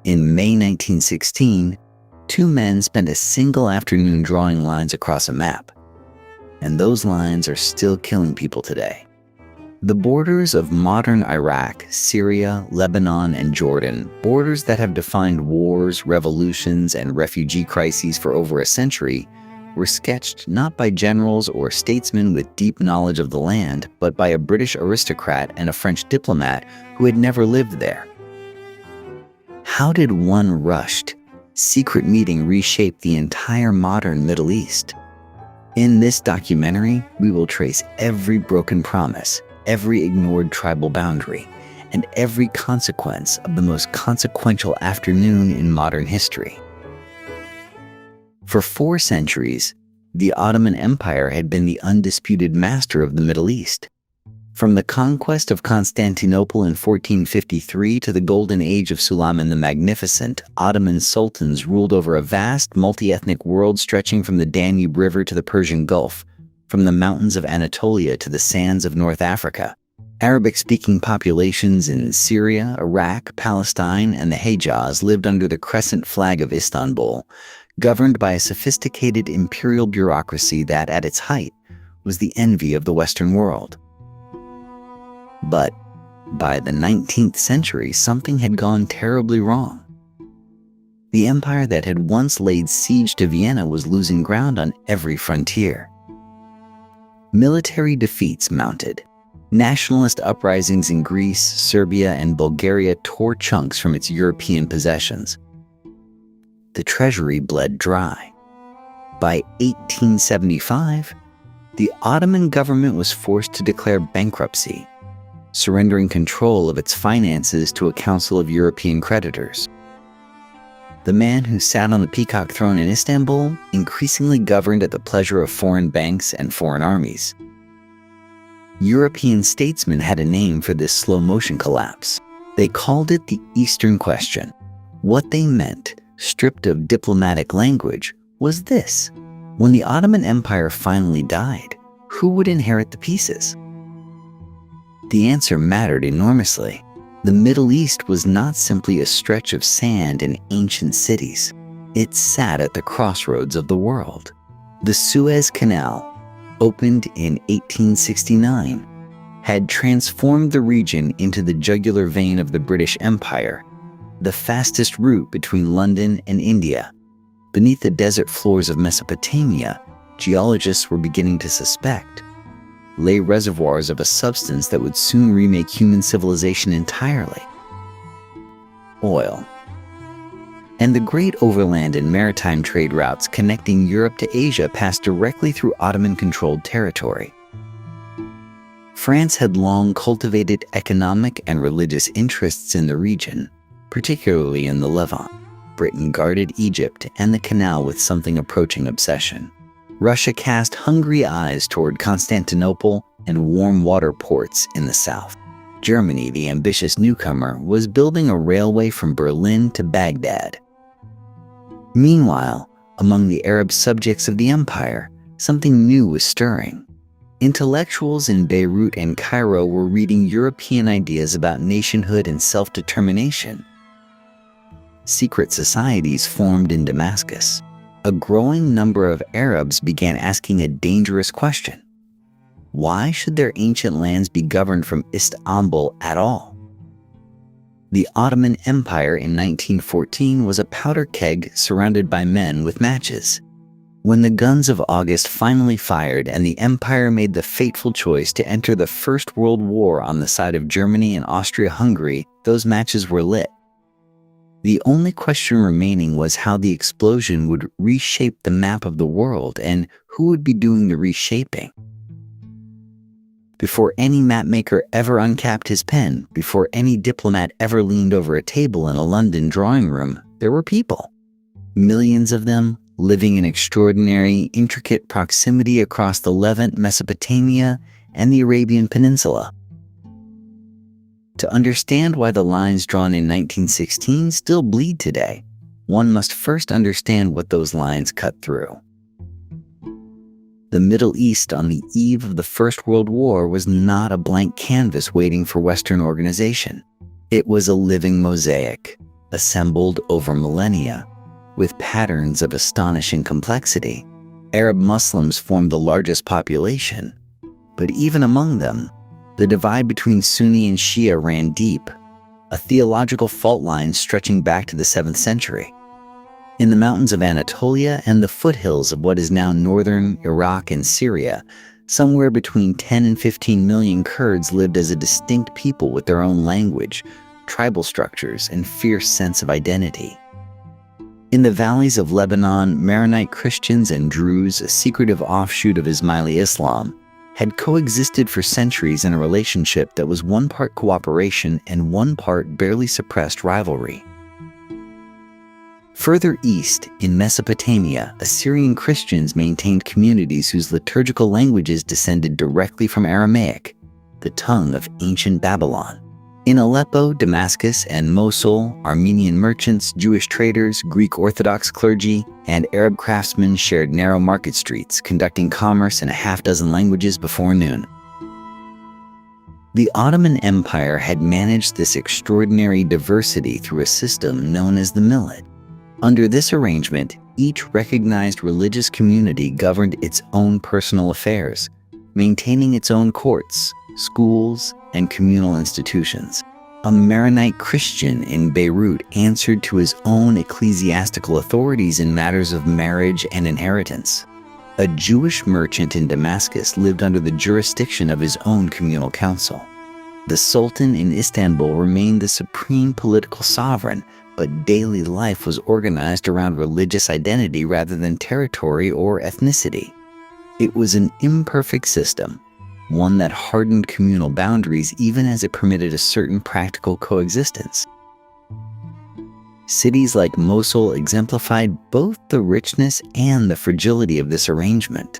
In May 1916, two men spent a single afternoon drawing lines across a map. And those lines are still killing people today. The borders of modern Iraq, Syria, Lebanon, and Jordan, borders that have defined wars, revolutions, and refugee crises for over a century, were sketched not by generals or statesmen with deep knowledge of the land, but by a British aristocrat and a French diplomat who had never lived there. How did one rushed, secret meeting reshape the entire modern Middle East? In this documentary, we will trace every broken promise, every ignored tribal boundary, and every consequence of the most consequential afternoon in modern history. For 4 centuries, the Ottoman Empire had been the undisputed master of the Middle East. From the conquest of Constantinople in 1453 to the golden age of Suleiman the Magnificent, Ottoman sultans ruled over a vast multi-ethnic world stretching from the Danube River to the Persian Gulf, from the mountains of Anatolia to the sands of North Africa. Arabic-speaking populations in Syria, Iraq, Palestine, and the Hejaz lived under the crescent flag of Istanbul, governed by a sophisticated imperial bureaucracy that, at its height, was the envy of the Western world. But by the 19th century, something had gone terribly wrong. The empire that had once laid siege to Vienna was losing ground on every frontier. Military defeats mounted. Nationalist uprisings in Greece, Serbia, and Bulgaria tore chunks from its European possessions. The treasury bled dry. By 1875, the Ottoman government was forced to declare bankruptcy, surrendering control of its finances to a council of European creditors. The man who sat on the peacock throne in Istanbul increasingly governed at the pleasure of foreign banks and foreign armies. European statesmen had a name for this slow-motion collapse. They called it the Eastern Question. What they meant, stripped of diplomatic language, was this: when the Ottoman Empire finally died, who would inherit the pieces? The answer mattered enormously. The Middle East was not simply a stretch of sand and ancient cities. It sat at the crossroads of the world. The Suez Canal, opened in 1869, had transformed the region into the jugular vein of the British Empire, the fastest route between London and India. Beneath the desert floors of Mesopotamia, geologists were beginning to suspect, lay reservoirs of a substance that would soon remake human civilization entirely: oil. And the great overland and maritime trade routes connecting Europe to Asia passed directly through Ottoman-controlled territory. France had long cultivated economic and religious interests in the region, particularly in the Levant. Britain guarded Egypt and the canal with something approaching obsession. Russia cast hungry eyes toward Constantinople and warm water ports in the south. Germany, the ambitious newcomer, was building a railway from Berlin to Baghdad. Meanwhile, among the Arab subjects of the empire, something new was stirring. Intellectuals in Beirut and Cairo were reading European ideas about nationhood and self-determination. Secret societies formed in Damascus. A growing number of Arabs began asking a dangerous question: why should their ancient lands be governed from Istanbul at all? The Ottoman Empire in 1914 was a powder keg surrounded by men with matches. When the guns of August finally fired and the empire made the fateful choice to enter the First World War on the side of Germany and Austria-Hungary, those matches were lit. The only question remaining was how the explosion would reshape the map of the world and who would be doing the reshaping. Before any mapmaker ever uncapped his pen, before any diplomat ever leaned over a table in a London drawing room, there were people. Millions of them, living in extraordinary, intricate proximity across the Levant, Mesopotamia, and the Arabian Peninsula. To understand why the lines drawn in 1916 still bleed today, one must first understand what those lines cut through. The Middle East on the eve of the First World War was not a blank canvas waiting for Western organization. It was a living mosaic, assembled over millennia, with patterns of astonishing complexity. Arab Muslims formed the largest population, but even among them, the divide between Sunni and Shia ran deep, a theological fault line stretching back to the 7th century. In the mountains of Anatolia and the foothills of what is now northern Iraq and Syria, somewhere between 10 and 15 million Kurds lived as a distinct people with their own language, tribal structures, and fierce sense of identity. In the valleys of Lebanon, Maronite Christians and Druze, a secretive offshoot of Ismaili Islam, had coexisted for centuries in a relationship that was one part cooperation and one part barely suppressed rivalry. Further east, in Mesopotamia, Assyrian Christians maintained communities whose liturgical languages descended directly from Aramaic, the tongue of ancient Babylon. In Aleppo, Damascus, and Mosul, Armenian merchants, Jewish traders, Greek Orthodox clergy, and Arab craftsmen shared narrow market streets, conducting commerce in a half-dozen languages before noon. The Ottoman Empire had managed this extraordinary diversity through a system known as the millet. Under this arrangement, each recognized religious community governed its own personal affairs, maintaining its own courts, schools, and communal institutions. A Maronite Christian in Beirut answered to his own ecclesiastical authorities in matters of marriage and inheritance. A Jewish merchant in Damascus lived under the jurisdiction of his own communal council. The Sultan in Istanbul remained the supreme political sovereign, but daily life was organized around religious identity rather than territory or ethnicity. It was an imperfect system, one that hardened communal boundaries even as it permitted a certain practical coexistence. Cities like Mosul exemplified both the richness and the fragility of this arrangement.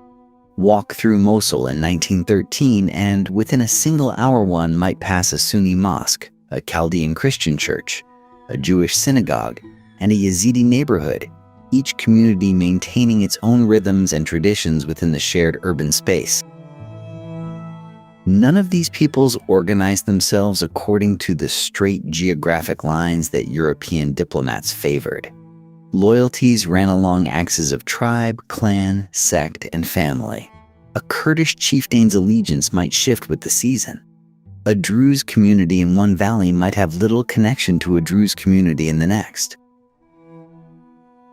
Walk through Mosul in 1913 and within a single hour one might pass a Sunni mosque, a Chaldean Christian church, a Jewish synagogue, and a Yazidi neighborhood, each community maintaining its own rhythms and traditions within the shared urban space. None of these peoples organized themselves according to the straight geographic lines that European diplomats favored. Loyalties ran along axes of tribe, clan, sect, and family. A Kurdish chieftain's allegiance might shift with the season. A Druze community in one valley might have little connection to a Druze community in the next.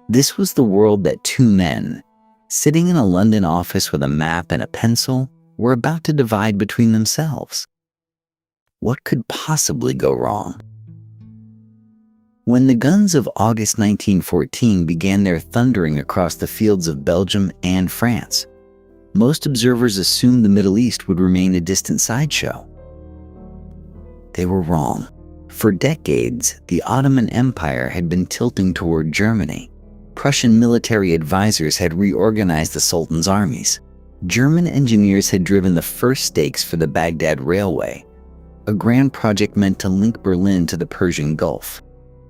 This was the world that two men, sitting in a London office with a map and a pencil, were about to divide between themselves. What could possibly go wrong? When the guns of August 1914 began their thundering across the fields of Belgium and France, most observers assumed the Middle East would remain a distant sideshow. They were wrong. For decades, the Ottoman Empire had been tilting toward Germany. Prussian military advisors had reorganized the Sultan's armies. German engineers had driven the first stakes for the Baghdad Railway, a grand project meant to link Berlin to the Persian Gulf.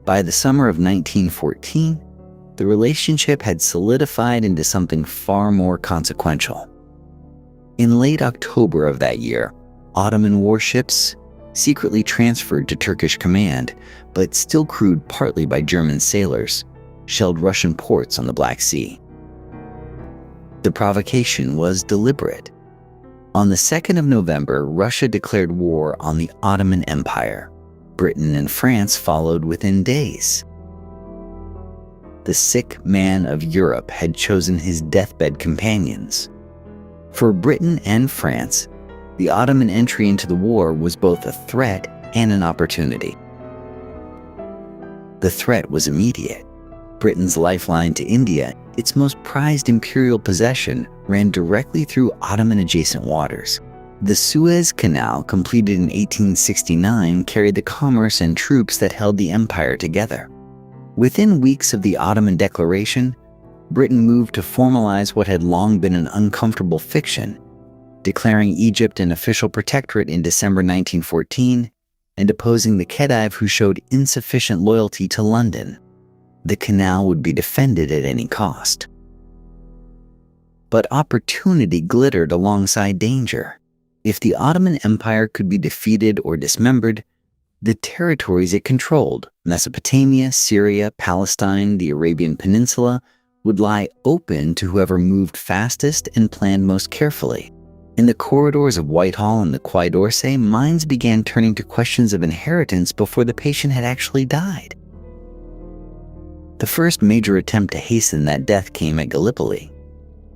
By the summer of 1914, the relationship had solidified into something far more consequential. In late October of that year, Ottoman warships, secretly transferred to Turkish command, but still crewed partly by German sailors, shelled Russian ports on the Black Sea. The provocation was deliberate. On the 2nd of November, Russia declared war on the Ottoman Empire. Britain and France followed within days. The sick man of Europe had chosen his deathbed companions. For Britain and France, the Ottoman entry into the war was both a threat and an opportunity. The threat was immediate. Britain's lifeline to India, its most prized imperial possession, ran directly through Ottoman-adjacent waters. The Suez Canal, completed in 1869, carried the commerce and troops that held the empire together. Within weeks of the Ottoman Declaration, Britain moved to formalize what had long been an uncomfortable fiction, declaring Egypt an official protectorate in December 1914 and deposing the Khedive who showed insufficient loyalty to London. The canal would be defended at any cost. But opportunity glittered alongside danger. If the Ottoman Empire could be defeated or dismembered, The territories it controlled, Mesopotamia, Syria, Palestine, the Arabian Peninsula, would lie open to whoever moved fastest and planned most carefully. In the corridors of Whitehall and the Quai d'Orsay, minds began turning to questions of inheritance before the patient had actually died. The first major attempt to hasten that death came at Gallipoli.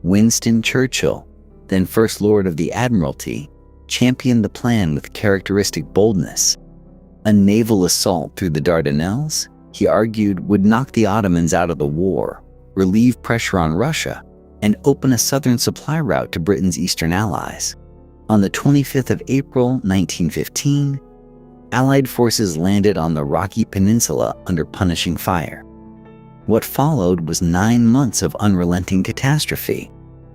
Winston Churchill, then First Lord of the Admiralty, championed the plan with characteristic boldness. A naval assault through the Dardanelles, he argued, would knock the Ottomans out of the war, relieve pressure on Russia, and open a southern supply route to Britain's eastern allies. On the 25th of April, 1915, Allied forces landed on the Rocky Peninsula under punishing fire. What followed was 9 months of unrelenting catastrophe.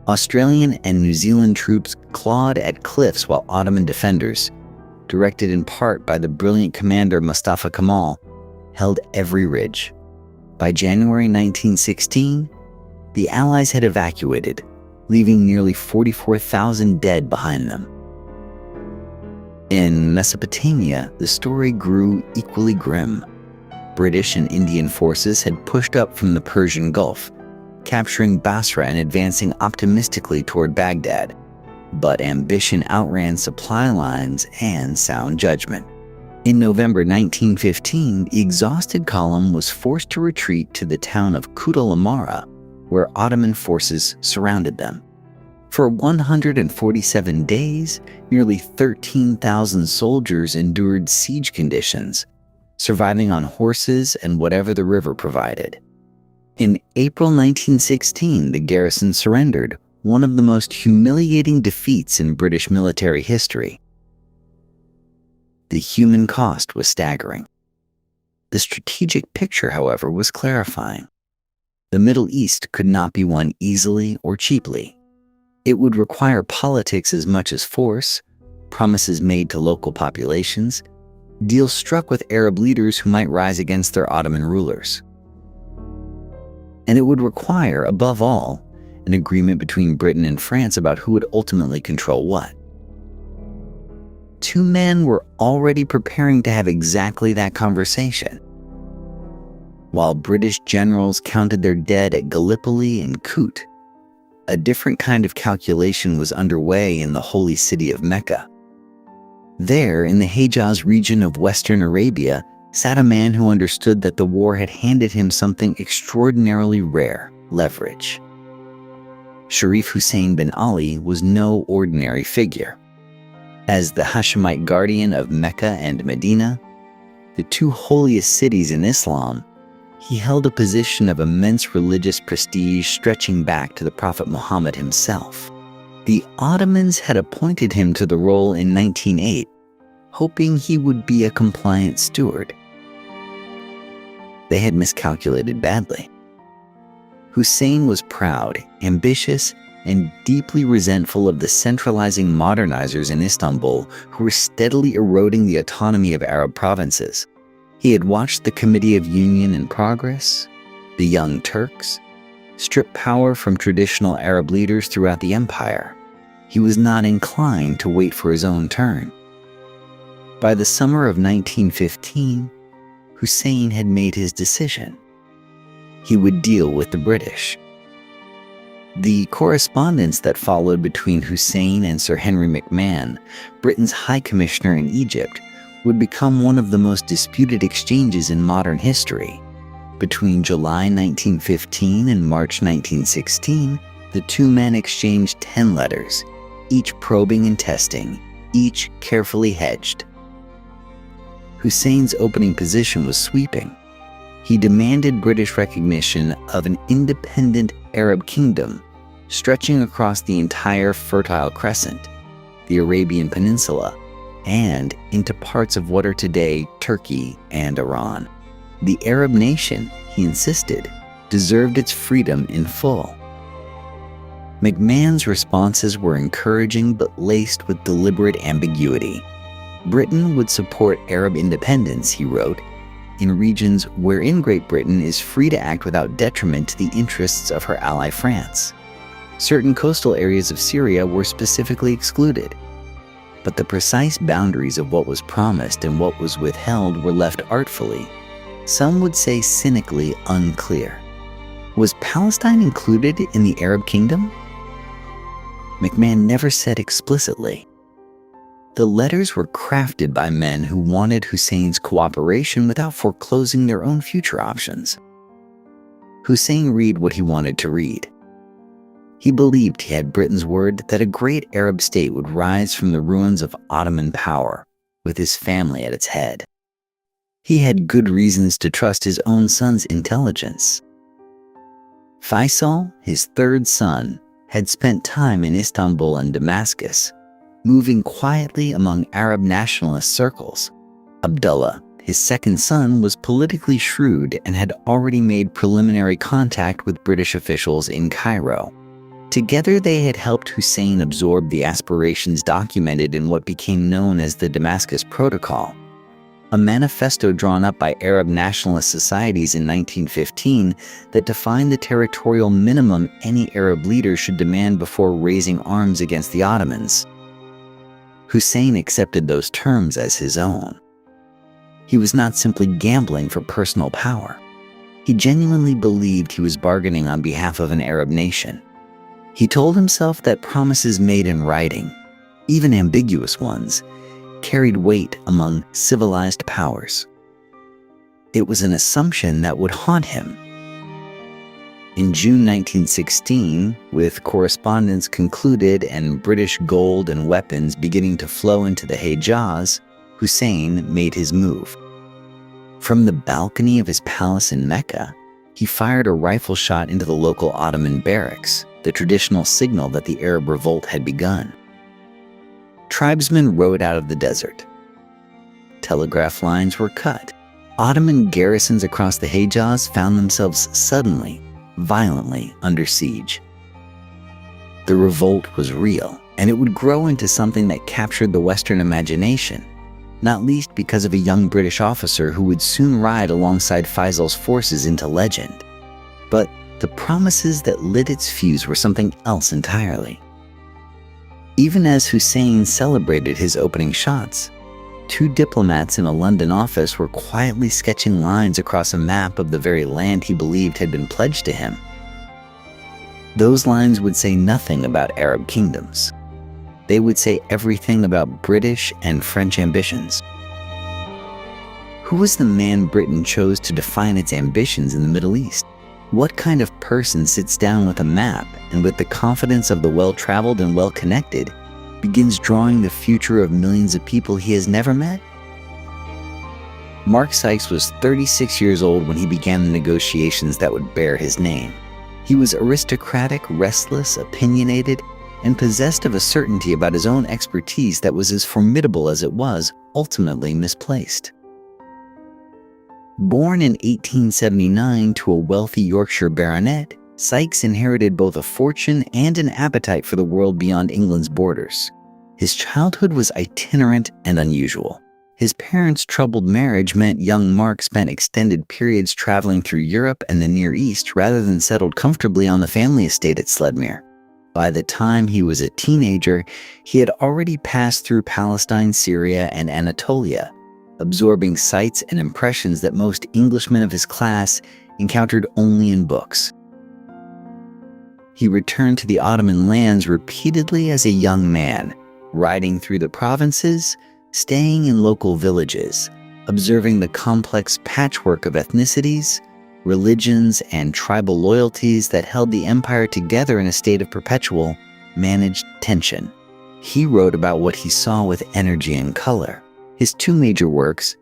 Australian and New Zealand troops clawed at cliffs while Ottoman defenders, directed in part by the brilliant commander Mustafa Kemal, held every ridge. By January 1916, the Allies had evacuated, leaving nearly 44,000 dead behind them. In Mesopotamia, the story grew equally grim. British and Indian forces had pushed up from the Persian Gulf, capturing Basra and advancing optimistically toward Baghdad. But ambition outran supply lines and sound judgment. In November 1915, the exhausted column was forced to retreat to the town of Kut-al Amara, where Ottoman forces surrounded them. For 147 days, nearly 13,000 soldiers endured siege conditions, surviving on horses and whatever the river provided. In April 1916, the garrison surrendered, one of the most humiliating defeats in British military history. The human cost was staggering. The strategic picture, however, was clarifying. The Middle East could not be won easily or cheaply. It would require politics as much as force, promises made to local populations, deals struck with Arab leaders who might rise against their Ottoman rulers. And it would require, above all, an agreement between Britain and France about who would ultimately control what. Two men were already preparing to have exactly that conversation. While British generals counted their dead at Gallipoli and Kut, a different kind of calculation was underway in the holy city of Mecca. There, in the Hejaz region of Western Arabia, sat a man who understood that the war had handed him something extraordinarily rare: leverage. Sharif Hussein bin Ali was no ordinary figure. As the Hashemite guardian of Mecca and Medina, the two holiest cities in Islam, he held a position of immense religious prestige stretching back to the Prophet Muhammad himself. The Ottomans had appointed him to the role in 1908, hoping he would be a compliant steward. They had miscalculated badly. Hussein was proud, ambitious, and deeply resentful of the centralizing modernizers in Istanbul who were steadily eroding the autonomy of Arab provinces. He had watched the Committee of Union and Progress, the Young Turks, strip power from traditional Arab leaders throughout the empire. He was not inclined to wait for his own turn. By the summer of 1915, Hussein had made his decision. He would deal with the British. The correspondence that followed between Hussein and Sir Henry McMahon, Britain's High Commissioner in Egypt, would become one of the most disputed exchanges in modern history. Between July 1915 and March 1916, the two men exchanged 10 letters, each probing and testing, each carefully hedged. Hussein's opening position was sweeping. He demanded British recognition of an independent Arab kingdom stretching across the entire Fertile Crescent, the Arabian Peninsula, and into parts of what are today Turkey and Iran. The Arab nation, he insisted, deserved its freedom in full. McMahon's responses were encouraging but laced with deliberate ambiguity. Britain would support Arab independence, he wrote, in regions wherein Great Britain is free to act without detriment to the interests of her ally France. Certain coastal areas of Syria were specifically excluded. but the precise boundaries of what was promised and what was withheld were left artfully, some would say cynically, unclear. Was Palestine included in the Arab kingdom? McMahon never said explicitly. The letters were crafted by men who wanted Hussein's cooperation without foreclosing their own future options. Hussein read what he wanted to read. He believed he had Britain's word that a great Arab state would rise from the ruins of Ottoman power, with his family at its head. He had good reasons to trust his own son's intelligence. Faisal, his third son, had spent time in Istanbul and Damascus, moving quietly among Arab nationalist circles. Abdullah, his second son, was politically shrewd and had already made preliminary contact with British officials in Cairo. Together, they had helped Hussein absorb the aspirations documented in what became known as the Damascus Protocol, a manifesto drawn up by Arab nationalist societies in 1915 that defined the territorial minimum any Arab leader should demand before raising arms against the Ottomans. Hussein accepted those terms as his own. He was not simply gambling for personal power. He genuinely believed he was bargaining on behalf of an Arab nation. He told himself that promises made in writing, even ambiguous ones, carried weight among civilized powers. It was an assumption that would haunt him. In June 1916, with correspondence concluded and British gold and weapons beginning to flow into the Hejaz, Hussein made his move. From the balcony of his palace in Mecca, he fired a rifle shot into the local Ottoman barracks, the traditional signal that the Arab revolt had begun. Tribesmen rode out of the desert. Telegraph lines were cut. Ottoman garrisons across the Hejaz found themselves suddenly, violently under siege. The revolt was real, and it would grow into something that captured the Western imagination, not least because of a young British officer who would soon ride alongside Faisal's forces into legend. But the promises that lit its fuse were something else entirely. Even as Hussein celebrated his opening shots, two diplomats in a London office were quietly sketching lines across a map of the very land he believed had been pledged to him. Those lines would say nothing about Arab kingdoms. They would say everything about British and French ambitions. Who was the man Britain chose to define its ambitions in the Middle East? What kind of person sits down with a map and, with the confidence of the well-traveled and well-connected, begins drawing the future of millions of people he has never met? Mark Sykes was 36 years old when he began the negotiations that would bear his name. He was aristocratic, restless, opinionated, and possessed of a certainty about his own expertise that was as formidable as it was ultimately misplaced. Born in 1879 to a wealthy Yorkshire baronet, Sykes inherited both a fortune and an appetite for the world beyond England's borders. His childhood was itinerant and unusual. His parents' troubled marriage meant young Mark spent extended periods traveling through Europe and the Near East rather than settled comfortably on the family estate at Sledmere. By the time he was a teenager, he had already passed through Palestine, Syria, and Anatolia, absorbing sights and impressions that most Englishmen of his class encountered only in books. He returned to the Ottoman lands repeatedly as a young man, riding through the provinces, staying in local villages, observing the complex patchwork of ethnicities, religions, and tribal loyalties that held the empire together in a state of perpetual, managed tension. He wrote about what he saw with energy and color. His two major works,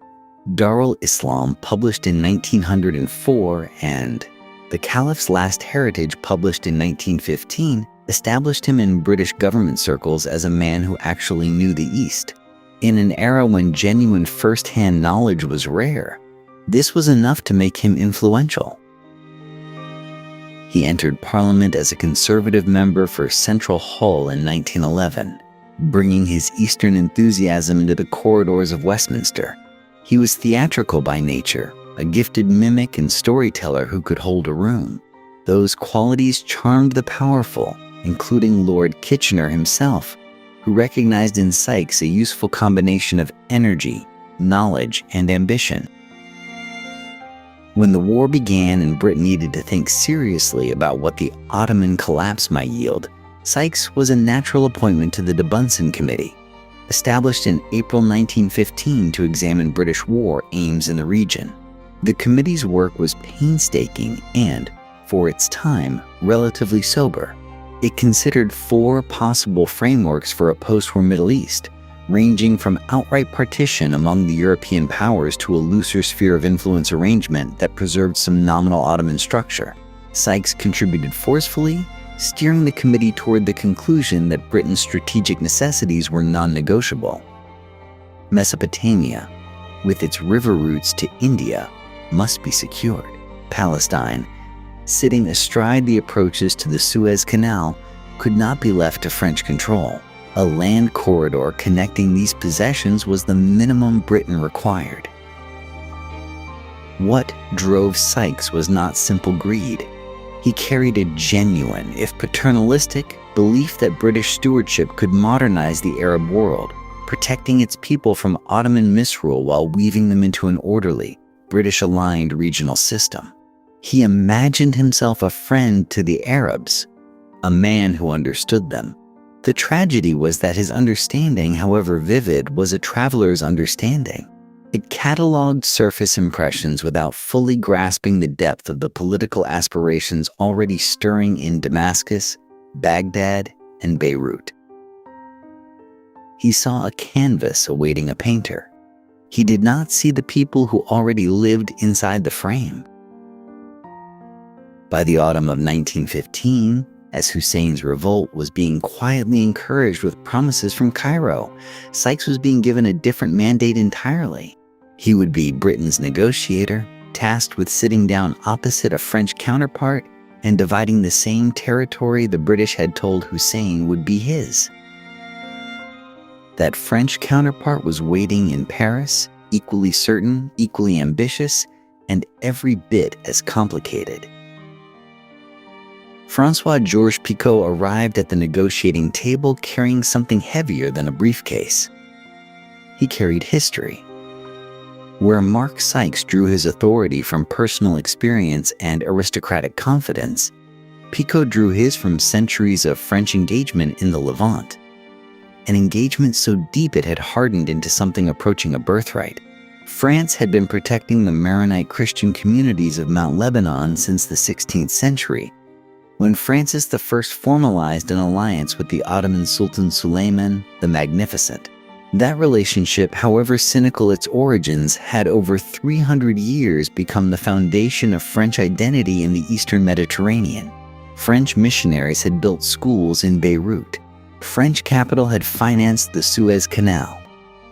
Darul Islam, published in 1904, and The Caliph's Last Heritage, published in 1915, established him in British government circles as a man who actually knew the East. In an era when genuine first-hand knowledge was rare, this was enough to make him influential. He entered Parliament as a Conservative member for Central Hull in 1911, bringing his Eastern enthusiasm into the corridors of Westminster. He was theatrical by nature, a gifted mimic and storyteller who could hold a room. Those qualities charmed the powerful, including Lord Kitchener himself, who recognized in Sykes a useful combination of energy, knowledge, and ambition. When the war began and Britain needed to think seriously about what the Ottoman collapse might yield, Sykes was a natural appointment to the de Bunsen Committee, established in April 1915 to examine British war aims in the region. The committee's work was painstaking and, for its time, relatively sober. It considered 4 possible frameworks for a post-war Middle East, ranging from outright partition among the European powers to a looser sphere of influence arrangement that preserved some nominal Ottoman structure. Sykes contributed forcefully, steering the committee toward the conclusion that Britain's strategic necessities were non-negotiable. Mesopotamia, with its river routes to India, must be secured. Palestine, sitting astride the approaches to the Suez Canal, could not be left to French control. A land corridor connecting these possessions was the minimum Britain required. What drove Sykes was not simple greed. He carried a genuine, if paternalistic, belief that British stewardship could modernize the Arab world, protecting its people from Ottoman misrule while weaving them into an orderly, British-aligned regional system. He imagined himself a friend to the Arabs, a man who understood them. The tragedy was that his understanding, however vivid, was a traveler's understanding. It catalogued surface impressions without fully grasping the depth of the political aspirations already stirring in Damascus, Baghdad, and Beirut. He saw a canvas awaiting a painter. He did not see the people who already lived inside the frame. By the autumn of 1915, as Hussein's revolt was being quietly encouraged with promises from Cairo, Sykes was being given a different mandate entirely. He would be Britain's negotiator, tasked with sitting down opposite a French counterpart and dividing the same territory the British had told Hussein would be his. That French counterpart was waiting in Paris, equally certain, equally ambitious, and every bit as complicated. François Georges-Picot arrived at the negotiating table carrying something heavier than a briefcase. He carried history. Where Mark Sykes drew his authority from personal experience and aristocratic confidence, Picot drew his from centuries of French engagement in the Levant. An engagement so deep it had hardened into something approaching a birthright. France had been protecting the Maronite Christian communities of Mount Lebanon since the 16th century, when Francis I formalized an alliance with the Ottoman Sultan Suleiman the Magnificent. That relationship, however cynical its origins, had over 300 years become the foundation of French identity in the Eastern Mediterranean. French missionaries had built schools in Beirut. French capital had financed the Suez Canal.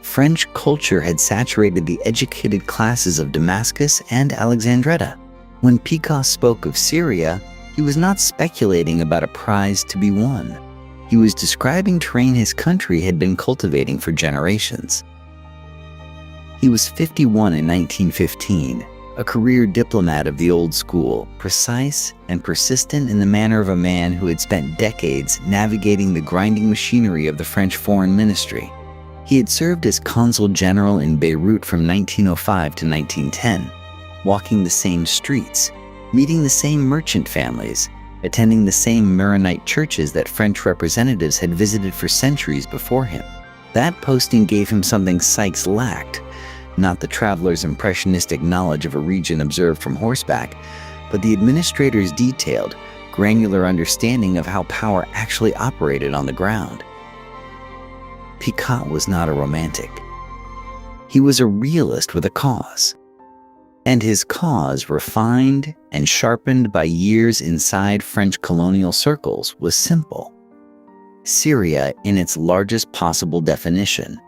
French culture had saturated the educated classes of Damascus and Alexandretta. When Picot spoke of Syria, he was not speculating about a prize to be won. He was describing terrain his country had been cultivating for generations. He was 51 in 1915, a career diplomat of the old school, precise and persistent in the manner of a man who had spent decades navigating the grinding machinery of the French foreign ministry. He had served as consul-general in Beirut from 1905 to 1910, walking the same streets, meeting the same merchant families, attending the same Maronite churches that French representatives had visited for centuries before him. That posting gave him something Sykes lacked, not the traveler's impressionistic knowledge of a region observed from horseback, but the administrator's detailed, granular understanding of how power actually operated on the ground. Picot was not a romantic. He was a realist with a cause. And his cause, refined and sharpened by years inside French colonial circles, was simple. Syria in its largest possible definition,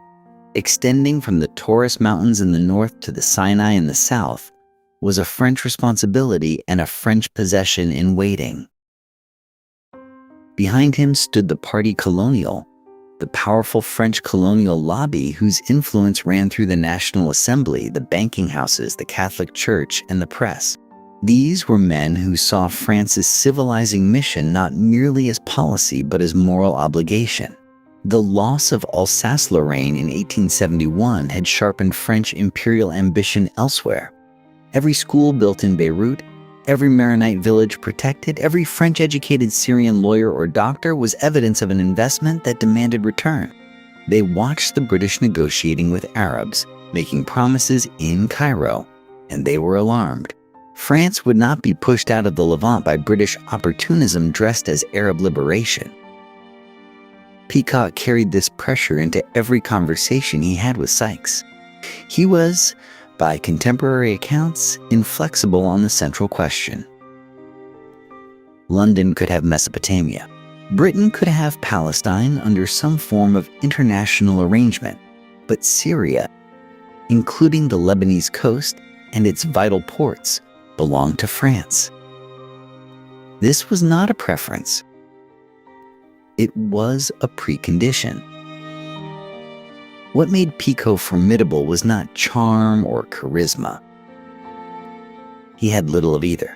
extending from the Taurus Mountains in the north to the Sinai in the south, was a French responsibility and a French possession in waiting. Behind him stood the Parti Colonial, the powerful French colonial lobby whose influence ran through the National Assembly, the banking houses, the Catholic Church, and the press. These were men who saw France's civilizing mission not merely as policy but as moral obligation. The loss of Alsace-Lorraine in 1871 had sharpened French imperial ambition elsewhere. Every school built in Beirut, every Maronite village protected, every French-educated Syrian lawyer or doctor was evidence of an investment that demanded return. They watched the British negotiating with Arabs, making promises in Cairo, and they were alarmed. France would not be pushed out of the Levant by British opportunism dressed as Arab liberation. Picot carried this pressure into every conversation he had with Sykes. He was, by contemporary accounts, inflexible on the central question. London could have Mesopotamia. Britain could have Palestine under some form of international arrangement, but Syria, including the Lebanese coast and its vital ports, belonged to France. This was not a preference. It was a precondition. What made Picot formidable was not charm or charisma. He had little of either.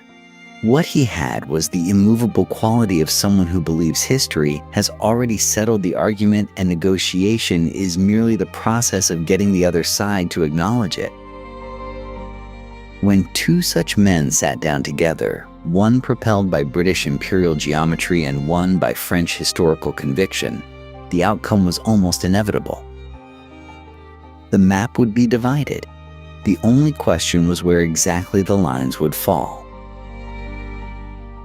What he had was the immovable quality of someone who believes history has already settled the argument and negotiation is merely the process of getting the other side to acknowledge it. When two such men sat down together, one propelled by British imperial geometry and one by French historical conviction, the outcome was almost inevitable. The map would be divided. The only question was where exactly the lines would fall.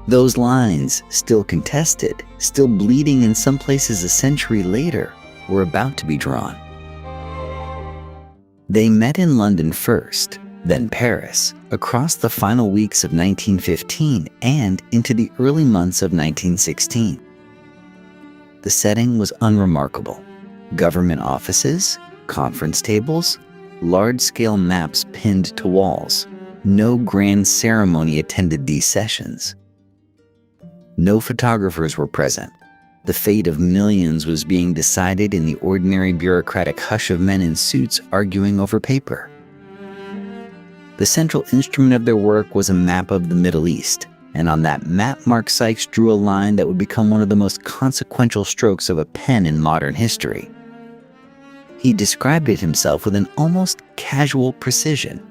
Those lines, still contested, still bleeding in some places a century later, were about to be drawn. They met in London first, then Paris, across the final weeks of 1915 and into the early months of 1916. The setting was unremarkable. Government offices, conference tables, large-scale maps pinned to walls. No grand ceremony attended these sessions. No photographers were present. The fate of millions was being decided in the ordinary bureaucratic hush of men in suits arguing over paper. The central instrument of their work was a map of the Middle East, and on that map Mark Sykes drew a line that would become one of the most consequential strokes of a pen in modern history. He described it himself with an almost casual precision.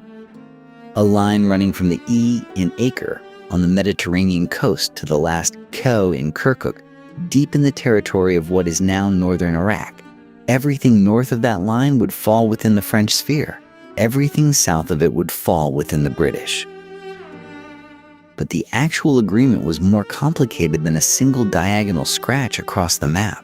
A line running from the E in Acre on the Mediterranean coast to the last Ko in Kirkuk, deep in the territory of what is now northern Iraq. Everything north of that line would fall within the French sphere. Everything south of it would fall within the British. But the actual agreement was more complicated than a single diagonal scratch across the map.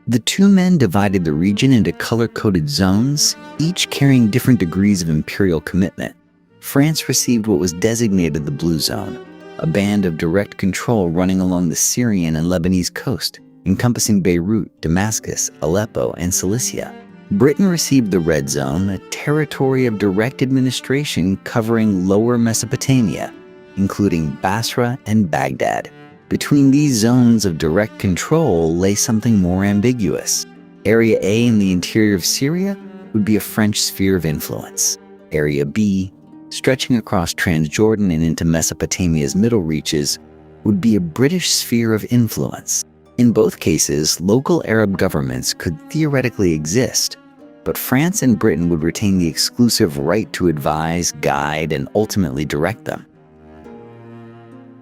The two men divided the region into color-coded zones, each carrying different degrees of imperial commitment. France received what was designated the Blue Zone, a band of direct control running along the Syrian and Lebanese coast, encompassing Beirut, Damascus, Aleppo, and Cilicia. Britain received the Red Zone, a territory of direct administration covering lower Mesopotamia, including Basra and Baghdad. Between these zones of direct control lay something more ambiguous. Area A in the interior of Syria would be a French sphere of influence. Area B, stretching across Transjordan and into Mesopotamia's middle reaches, would be a British sphere of influence. In both cases, local Arab governments could theoretically exist, but France and Britain would retain the exclusive right to advise, guide, and ultimately direct them.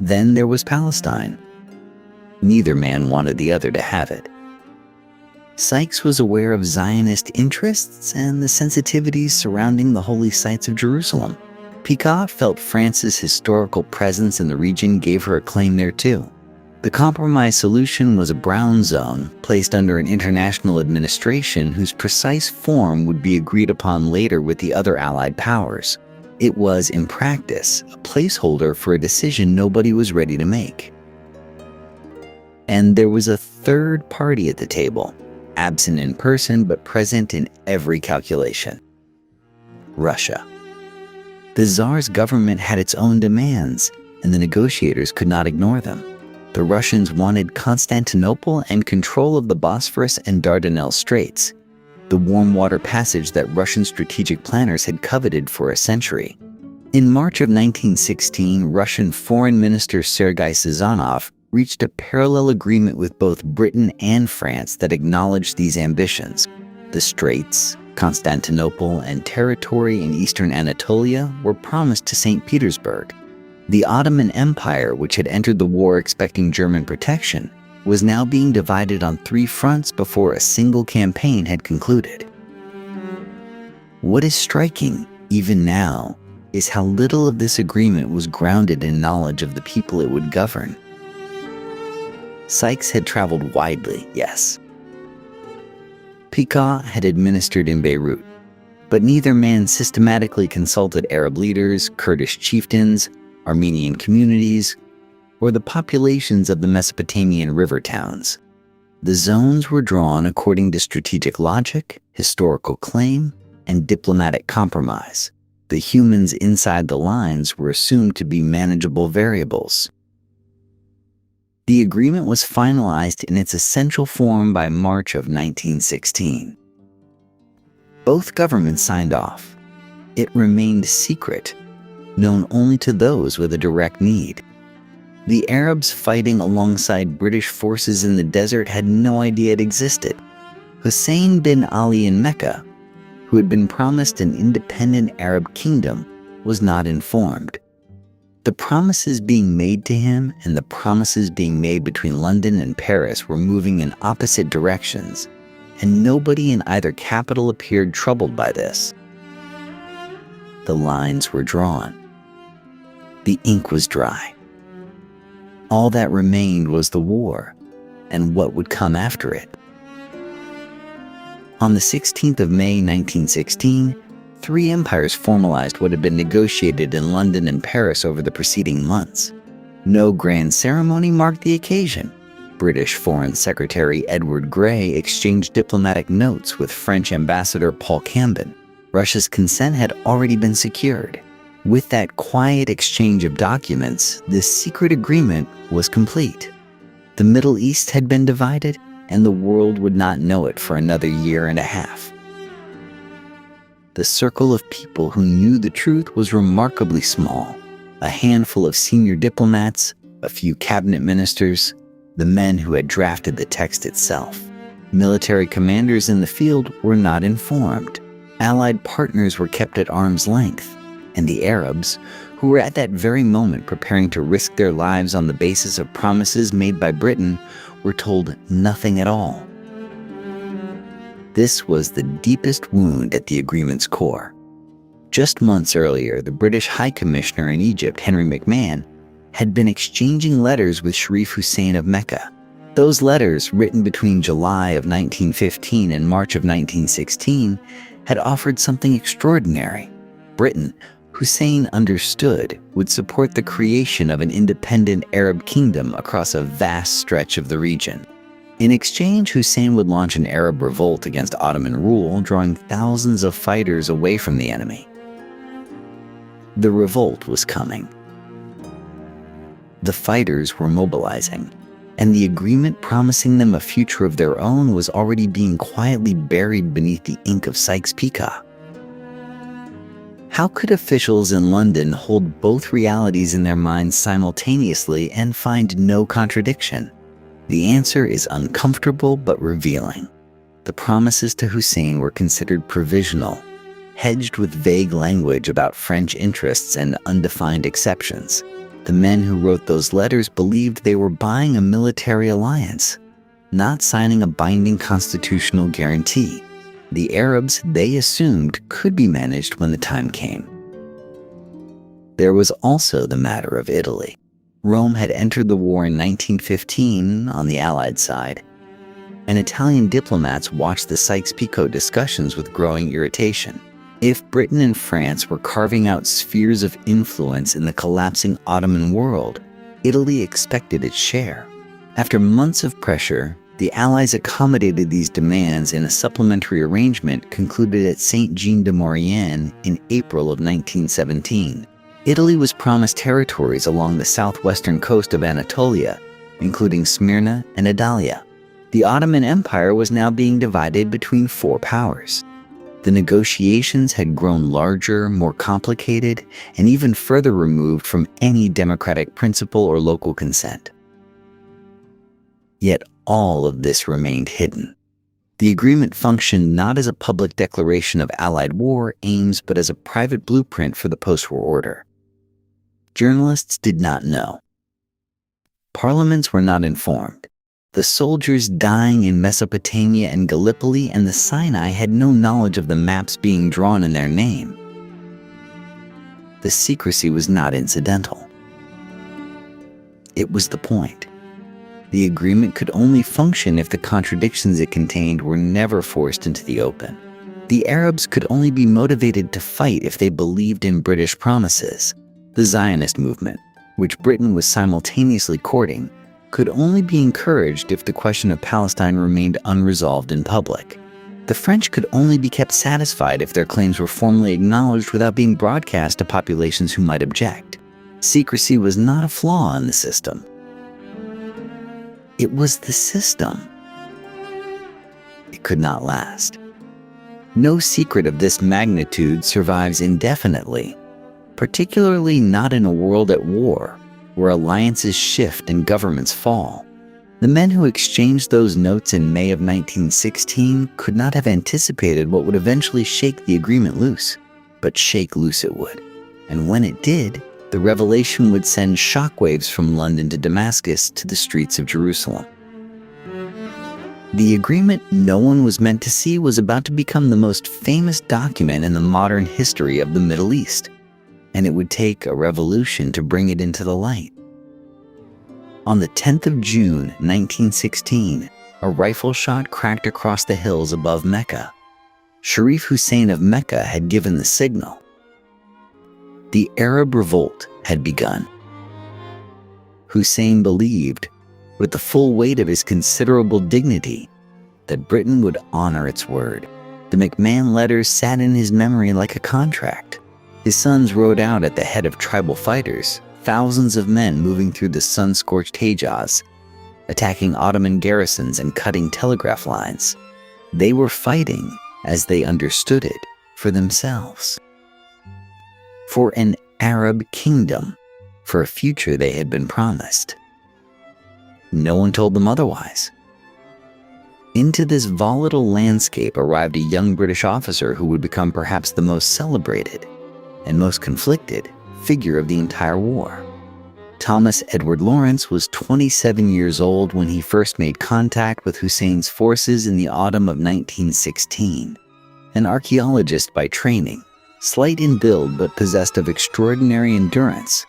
Then there was Palestine. Neither man wanted the other to have it. Sykes was aware of Zionist interests and the sensitivities surrounding the holy sites of Jerusalem. Picot felt France's historical presence in the region gave her a claim there too. The compromise solution was a brown zone placed under an international administration whose precise form would be agreed upon later with the other Allied powers. It was, in practice, a placeholder for a decision nobody was ready to make. And there was a third party at the table, absent in person but present in every calculation: Russia. The Tsar's government had its own demands, and the negotiators could not ignore them. The Russians wanted Constantinople and control of the Bosphorus and Dardanelles Straits, the warm water passage that Russian strategic planners had coveted for a century. In March of 1916, Russian Foreign Minister Sergei Sazonov reached a parallel agreement with both Britain and France that acknowledged these ambitions. The Straits, Constantinople, and territory in eastern Anatolia were promised to St. Petersburg. The Ottoman Empire, which had entered the war expecting German protection, was now being divided on 3 fronts before a single campaign had concluded. What is striking, even now, is how little of this agreement was grounded in knowledge of the people it would govern. Sykes had traveled widely, yes. Picot had administered in Beirut, but neither man systematically consulted Arab leaders, Kurdish chieftains, Armenian communities, or the populations of the Mesopotamian river towns. The zones were drawn according to strategic logic, historical claim, and diplomatic compromise. The humans inside the lines were assumed to be manageable variables. The agreement was finalized in its essential form by March of 1916. Both governments signed off. It remained secret, known only to those with a direct need. The Arabs fighting alongside British forces in the desert had no idea it existed. Hussein bin Ali in Mecca, who had been promised an independent Arab kingdom, was not informed. The promises being made to him and the promises being made between London and Paris were moving in opposite directions, and nobody in either capital appeared troubled by this. The lines were drawn. The ink was dry. All that remained was the war, and what would come after it. On the 16th of May 1916, 3 empires formalized what had been negotiated in London and Paris over the preceding months. No grand ceremony marked the occasion. British Foreign Secretary Edward Grey exchanged diplomatic notes with French Ambassador Paul Cambon. Russia's consent had already been secured. With that quiet exchange of documents, this secret agreement was complete. The Middle East had been divided, and the world would not know it for another year and a half. The circle of people who knew the truth was remarkably small. A handful of senior diplomats, a few cabinet ministers, the men who had drafted the text itself. Military commanders in the field were not informed. Allied partners were kept at arm's length, and the Arabs, who were at that very moment preparing to risk their lives on the basis of promises made by Britain, were told nothing at all. This was the deepest wound at the agreement's core. Just months earlier, the British High Commissioner in Egypt, Henry McMahon, had been exchanging letters with Sharif Hussein of Mecca. Those letters, written between July of 1915 and March of 1916, had offered something extraordinary. Britain, Hussein understood, would support the creation of an independent Arab kingdom across a vast stretch of the region. In exchange, Hussein would launch an Arab revolt against Ottoman rule, drawing thousands of fighters away from the enemy. The revolt was coming. The fighters were mobilizing, and the agreement promising them a future of their own was already being quietly buried beneath the ink of Sykes-Picot. How could officials in London hold both realities in their minds simultaneously and find no contradiction? The answer is uncomfortable but revealing. The promises to Hussein were considered provisional, hedged with vague language about French interests and undefined exceptions. The men who wrote those letters believed they were buying a military alliance, not signing a binding constitutional guarantee. The Arabs, they assumed, could be managed when the time came. There was also the matter of Italy. Rome had entered the war in 1915 on the Allied side, and Italian diplomats watched the Sykes-Picot discussions with growing irritation. If Britain and France were carving out spheres of influence in the collapsing Ottoman world, Italy expected its share. After months of pressure, the Allies accommodated these demands in a supplementary arrangement concluded at Saint-Jean-de-Maurienne in April of 1917. Italy was promised territories along the southwestern coast of Anatolia, including Smyrna and Adalia. The Ottoman Empire was now being divided between 4 powers. The negotiations had grown larger, more complicated, and even further removed from any democratic principle or local consent. Yet all of this remained hidden. The agreement functioned not as a public declaration of Allied war aims, but as a private blueprint for the post-war order. Journalists did not know. Parliaments were not informed. The soldiers dying in Mesopotamia and Gallipoli and the Sinai had no knowledge of the maps being drawn in their name. The secrecy was not incidental. It was the point. The agreement could only function if the contradictions it contained were never forced into the open. The Arabs could only be motivated to fight if they believed in British promises. The Zionist movement, which Britain was simultaneously courting, could only be encouraged if the question of Palestine remained unresolved in public. The French could only be kept satisfied if their claims were formally acknowledged without being broadcast to populations who might object. Secrecy was not a flaw in the system. It was the system. It could not last. No secret of this magnitude survives indefinitely, particularly not in a world at war, where alliances shift and governments fall. The men who exchanged those notes in May of 1916 could not have anticipated what would eventually shake the agreement loose, but shake loose it would. And when it did, the revelation would send shockwaves from London to Damascus to the streets of Jerusalem. The agreement no one was meant to see was about to become the most famous document in the modern history of the Middle East, and it would take a revolution to bring it into the light. On the 10th of June, 1916, a rifle shot cracked across the hills above Mecca. Sharif Hussein of Mecca had given the signal. The Arab revolt had begun. Hussein believed, with the full weight of his considerable dignity, that Britain would honor its word. The McMahon letters sat in his memory like a contract. His sons rode out at the head of tribal fighters, thousands of men moving through the sun-scorched Hejaz, attacking Ottoman garrisons and cutting telegraph lines. They were fighting, as they understood it, for themselves. For an Arab kingdom, for a future they had been promised. No one told them otherwise. Into this volatile landscape arrived a young British officer who would become perhaps the most celebrated and most conflicted figure of the entire war. Thomas Edward Lawrence was 27 years old when he first made contact with Hussein's forces in the autumn of 1916. An archaeologist by training, slight in build but possessed of extraordinary endurance,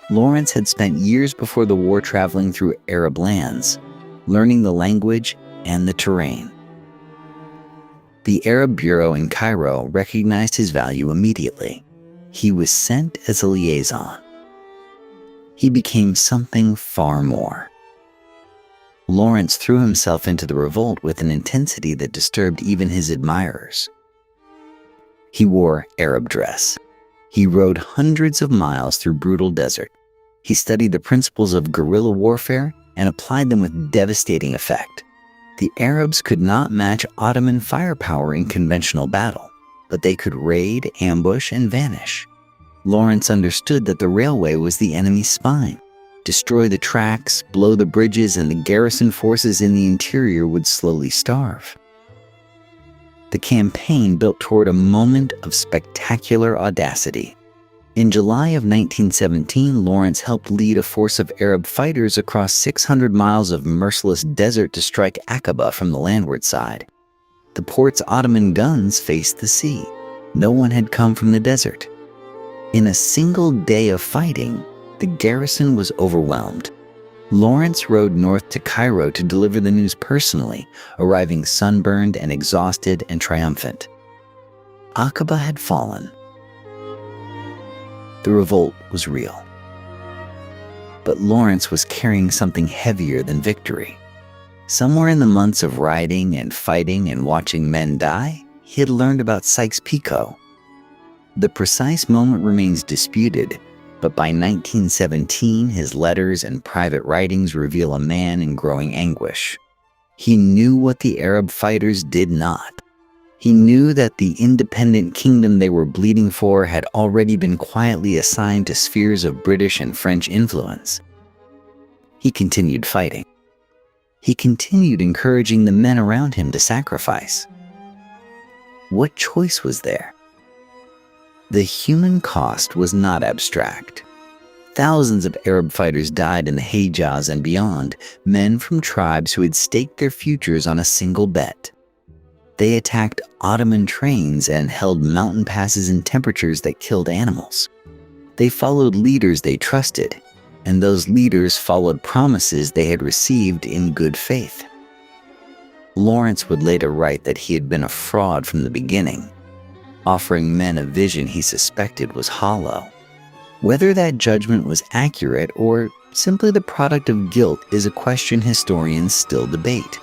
Lawrence had spent years before the war traveling through Arab lands, learning the language and the terrain. The Arab Bureau in Cairo recognized his value immediately. He was sent as a liaison. He became something far more. Lawrence threw himself into the revolt with an intensity that disturbed even his admirers. He wore Arab dress. He rode hundreds of miles through brutal desert. He studied the principles of guerrilla warfare and applied them with devastating effect. The Arabs could not match Ottoman firepower in conventional battle, but they could raid, ambush, and vanish. Lawrence understood that the railway was the enemy's spine. Destroy the tracks, blow the bridges, and the garrison forces in the interior would slowly starve. The campaign built toward a moment of spectacular audacity. In July of 1917, Lawrence helped lead a force of Arab fighters across 600 miles of merciless desert to strike Aqaba from the landward side. The port's Ottoman guns faced the sea. No one had come from the desert. In a single day of fighting, the garrison was overwhelmed. Lawrence rode north to Cairo to deliver the news personally, arriving sunburned and exhausted and triumphant. Aqaba had fallen. The revolt was real. But Lawrence was carrying something heavier than victory. Somewhere in the months of riding and fighting and watching men die, he had learned about Sykes-Picot. The precise moment remains disputed, but by 1917, his letters and private writings reveal a man in growing anguish. He knew what the Arab fighters did not. He knew that the independent kingdom they were bleeding for had already been quietly assigned to spheres of British and French influence. He continued fighting. he continued encouraging the men around him to sacrifice. What choice was there? The human cost was not abstract. Thousands of Arab fighters died in the Hejaz and beyond, men from tribes who had staked their futures on a single bet. They attacked Ottoman trains and held mountain passes in temperatures that killed animals. They followed leaders they trusted, and those leaders followed promises they had received in good faith. Lawrence would later write that he had been a fraud from the beginning, offering men a vision he suspected was hollow. Whether that judgment was accurate or simply the product of guilt is a question historians still debate.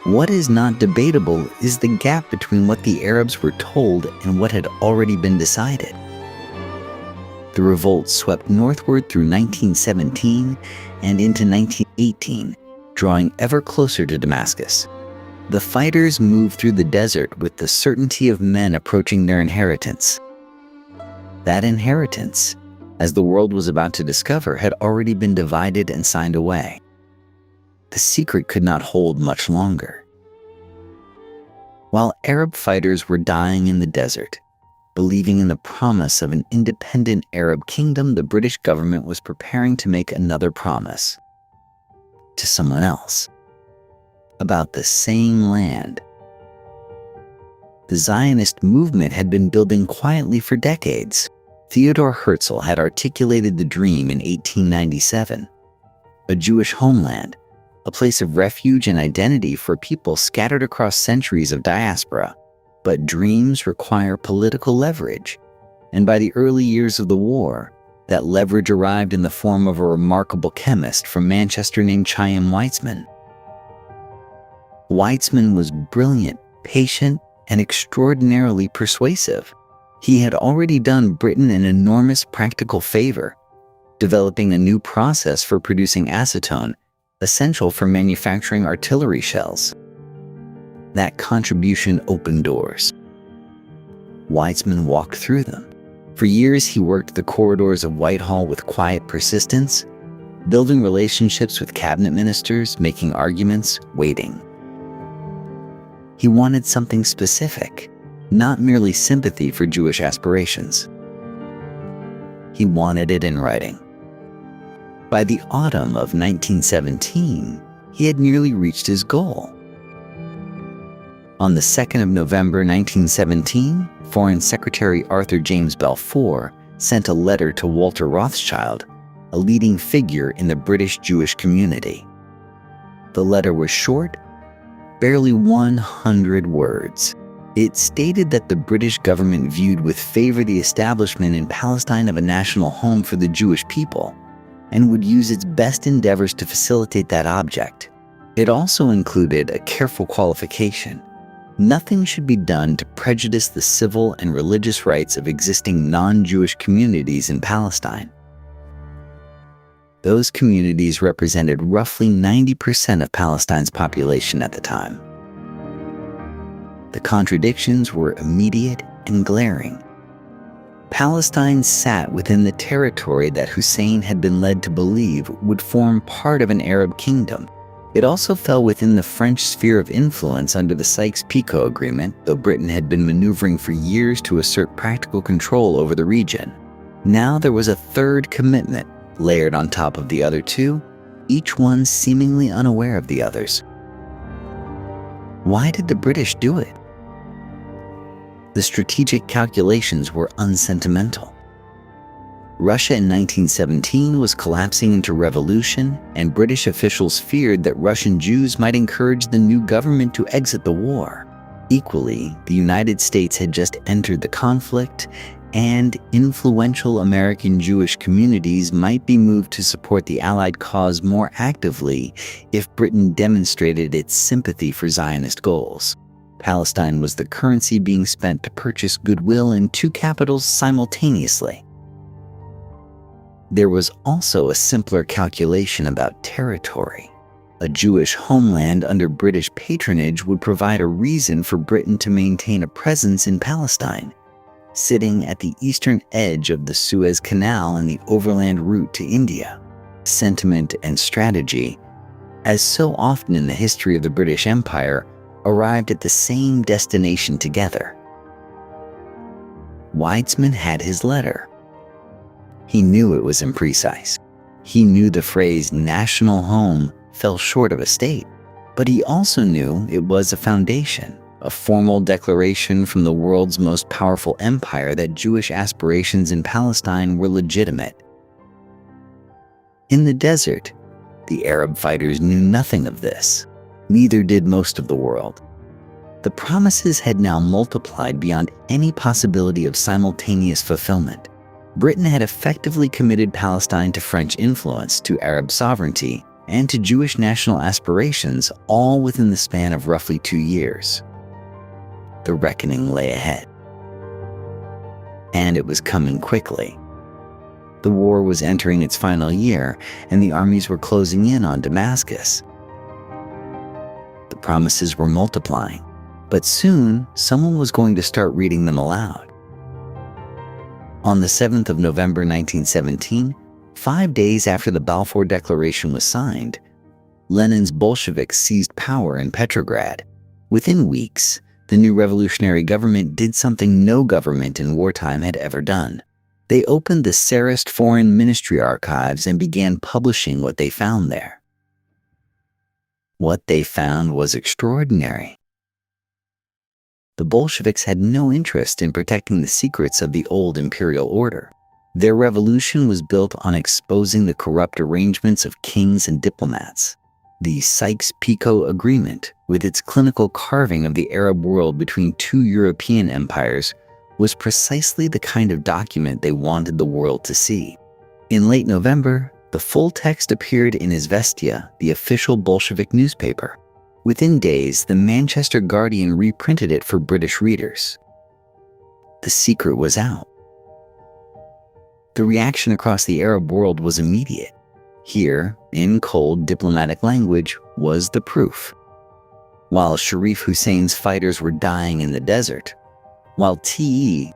What is not debatable is the gap between what the Arabs were told and what had already been decided. The revolt swept northward through 1917 and into 1918, drawing ever closer to Damascus. The fighters moved through the desert with the certainty of men approaching their inheritance. That inheritance, as the world was about to discover, had already been divided and signed away. The secret could not hold much longer. While Arab fighters were dying in the desert, believing in the promise of an independent Arab kingdom, the British government was preparing to make another promise to someone else about the same land. The Zionist movement had been building quietly for decades. Theodor Herzl had articulated the dream in 1897, a Jewish homeland, a place of refuge and identity for people scattered across centuries of diaspora. But dreams require political leverage, and by the early years of the war, that leverage arrived in the form of a remarkable chemist from Manchester named Chaim Weizmann. Weizmann was brilliant, patient, and extraordinarily persuasive. He had already done Britain an enormous practical favor, developing a new process for producing acetone, essential for manufacturing artillery shells. That contribution opened doors. Weizmann walked through them. For years, he worked the corridors of Whitehall with quiet persistence, building relationships with cabinet ministers, making arguments, waiting. He wanted something specific, not merely sympathy for Jewish aspirations. He wanted it in writing. By the autumn of 1917, he had nearly reached his goal. On the 2nd of November 1917, Foreign Secretary Arthur James Balfour sent a letter to Walter Rothschild, a leading figure in the British Jewish community. The letter was short, barely 100 words. It stated that the British government viewed with favor the establishment in Palestine of a national home for the Jewish people, and would use its best endeavors to facilitate that object. It also included a careful qualification. Nothing should be done to prejudice the civil and religious rights of existing non-Jewish communities in Palestine. Those communities represented roughly 90% of Palestine's population at the time. The contradictions were immediate and glaring. Palestine sat within the territory that Hussein had been led to believe would form part of an Arab kingdom. It also fell within the French sphere of influence under the Sykes-Picot Agreement, though Britain had been maneuvering for years to assert practical control over the region. Now there was a third commitment, layered on top of the other two, each one seemingly unaware of the others. Why did the British do it? The strategic calculations were unsentimental. Russia in 1917 was collapsing into revolution, and British officials feared that Russian Jews might encourage the new government to exit the war. Equally, the United States had just entered the conflict, and influential American Jewish communities might be moved to support the Allied cause more actively if Britain demonstrated its sympathy for Zionist goals. Palestine was the currency being spent to purchase goodwill in two capitals simultaneously. There was also a simpler calculation about territory. A Jewish homeland under British patronage would provide a reason for Britain to maintain a presence in Palestine, sitting at the eastern edge of the Suez Canal and the overland route to India. Sentiment and strategy as so often in the history of the British Empire, arrived at the same destination together. Weizmann had his letter. He knew it was imprecise. He knew the phrase national home fell short of a state, but he also knew it was a foundation, a formal declaration from the world's most powerful empire that Jewish aspirations in Palestine were legitimate. In the desert, the Arab fighters knew nothing of this. Neither did most of the world. The promises had now multiplied beyond any possibility of simultaneous fulfillment. Britain had effectively committed Palestine to French influence, to Arab sovereignty, and to Jewish national aspirations, all within the span of roughly 2 years. The reckoning lay ahead. And it was coming quickly. The war was entering its final year, and the armies were closing in on Damascus. The promises were multiplying, but soon someone was going to start reading them aloud. On the 7th of November 1917, 5 days after the Balfour Declaration was signed, Lenin's Bolsheviks seized power in Petrograd. Within weeks, the new revolutionary government did something no government in wartime had ever done. They opened the Tsarist Foreign Ministry archives and began publishing what they found there. What they found was extraordinary. The Bolsheviks had no interest in protecting the secrets of the old imperial order. Their revolution was built on exposing the corrupt arrangements of kings and diplomats. The Sykes-Picot Agreement, with its clinical carving of the Arab world between two European empires, was precisely the kind of document they wanted the world to see. In late November, the full text appeared in Izvestia, the official Bolshevik newspaper. Within days, the Manchester Guardian reprinted it for British readers. The secret was out. The reaction across the Arab world was immediate. Here, in cold diplomatic language, was the proof. While Sharif Hussein's fighters were dying in the desert, while T.E.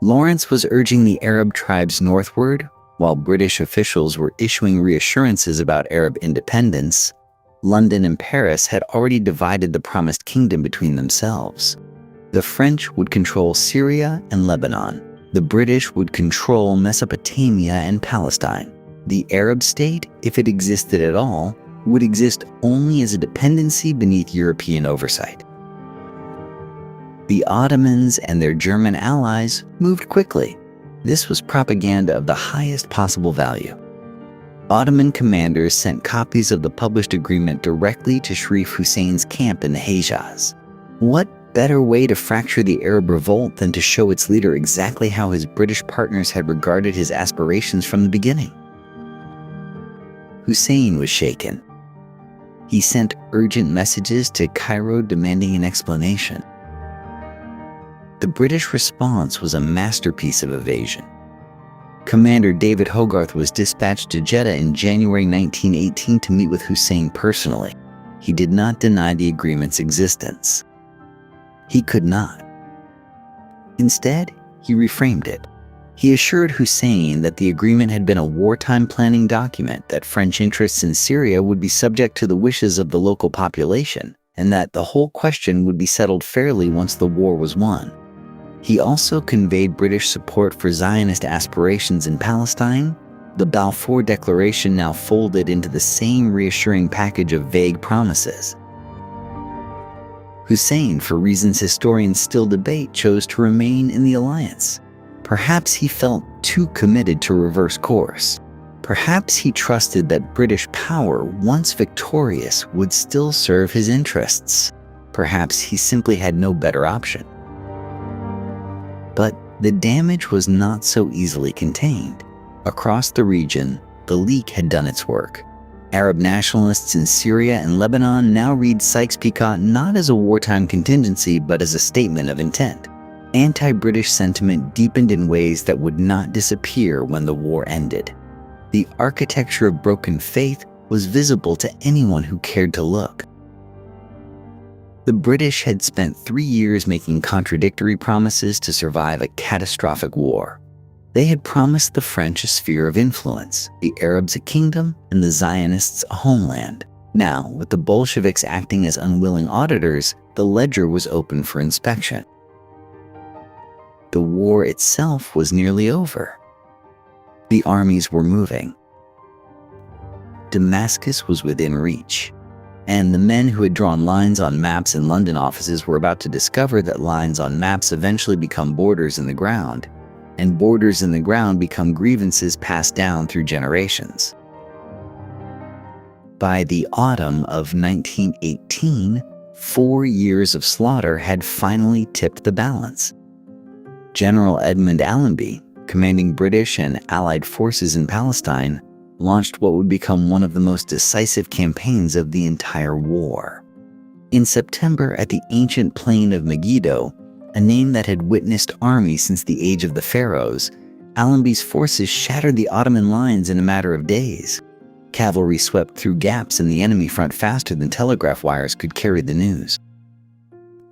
Lawrence was urging the Arab tribes northward, while British officials were issuing reassurances about Arab independence, London and Paris had already divided the promised kingdom between themselves. The French would control Syria and Lebanon. The British would control Mesopotamia and Palestine. The Arab state, if it existed at all, would exist only as a dependency beneath European oversight. The Ottomans and their German allies moved quickly. This was propaganda of the highest possible value. Ottoman commanders sent copies of the published agreement directly to Sharif Hussein's camp in the Hejaz. What better way to fracture the Arab revolt than to show its leader exactly how his British partners had regarded his aspirations from the beginning? Hussein was shaken. He sent urgent messages to Cairo demanding an explanation. The British response was a masterpiece of evasion. Commander David Hogarth was dispatched to Jeddah in January 1918 to meet with Hussein personally. He did not deny the agreement's existence. He could not. Instead, he reframed it. He assured Hussein that the agreement had been a wartime planning document, that French interests in Syria would be subject to the wishes of the local population, and that the whole question would be settled fairly once the war was won. He also conveyed British support for Zionist aspirations in Palestine. The Balfour Declaration now folded into the same reassuring package of vague promises. Hussein, for reasons historians still debate, chose to remain in the alliance. Perhaps he felt too committed to reverse course. Perhaps he trusted that British power, once victorious, would still serve his interests. Perhaps he simply had no better option. But the damage was not so easily contained. Across the region, the leak had done its work. Arab nationalists in Syria and Lebanon now read Sykes-Picot not as a wartime contingency but as a statement of intent. Anti-British sentiment deepened in ways that would not disappear when the war ended. The architecture of broken faith was visible to anyone who cared to look. The British had spent 3 years making contradictory promises to survive a catastrophic war. They had promised the French a sphere of influence, the Arabs a kingdom, and the Zionists a homeland. Now, with the Bolsheviks acting as unwilling auditors, the ledger was open for inspection. The war itself was nearly over. The armies were moving. Damascus was within reach, and the men who had drawn lines on maps in London offices were about to discover that lines on maps eventually become borders in the ground, and borders in the ground become grievances passed down through generations. By the autumn of 1918, 4 years of slaughter had finally tipped the balance. General Edmund Allenby, commanding British and Allied forces in Palestine, launched what would become one of the most decisive campaigns of the entire war. In September, at the ancient plain of Megiddo, a name that had witnessed armies since the age of the pharaohs, Allenby's forces shattered the Ottoman lines in a matter of days. Cavalry swept through gaps in the enemy front faster than telegraph wires could carry the news.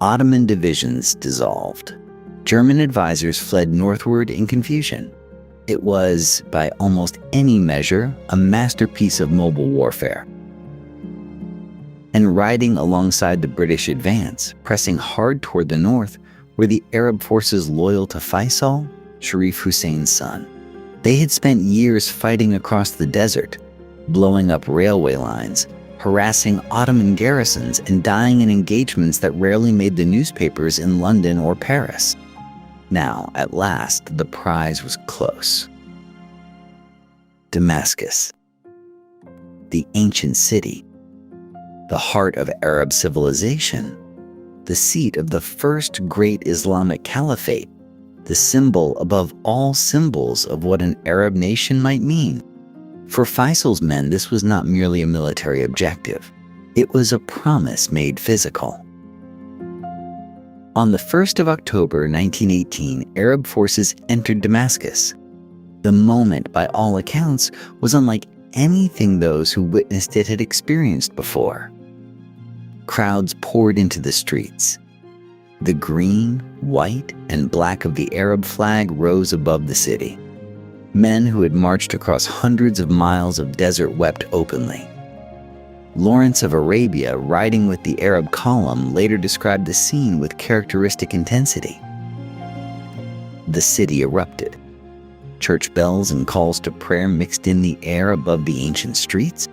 Ottoman divisions dissolved. German advisors fled northward in confusion. It was, by almost any measure, a masterpiece of mobile warfare. And riding alongside the British advance, pressing hard toward the north, were the Arab forces loyal to Faisal, Sharif Hussein's son. They had spent years fighting across the desert, blowing up railway lines, harassing Ottoman garrisons, and dying in engagements that rarely made the newspapers in London or Paris. Now, at last, the prize was close. Damascus, the ancient city, the heart of Arab civilization, the seat of the first great Islamic caliphate, the symbol above all symbols of what an Arab nation might mean. For Faisal's men, this was not merely a military objective. It was a promise made physical. On the 1st of October 1918, Arab forces entered Damascus. The moment, by all accounts, was unlike anything those who witnessed it had experienced before. Crowds poured into the streets. The green, white, and black of the Arab flag rose above the city. Men who had marched across hundreds of miles of desert wept openly. Lawrence of Arabia, riding with the Arab column, later described the scene with characteristic intensity. The city erupted. Church bells and calls to prayer mixed in the air above the ancient streets.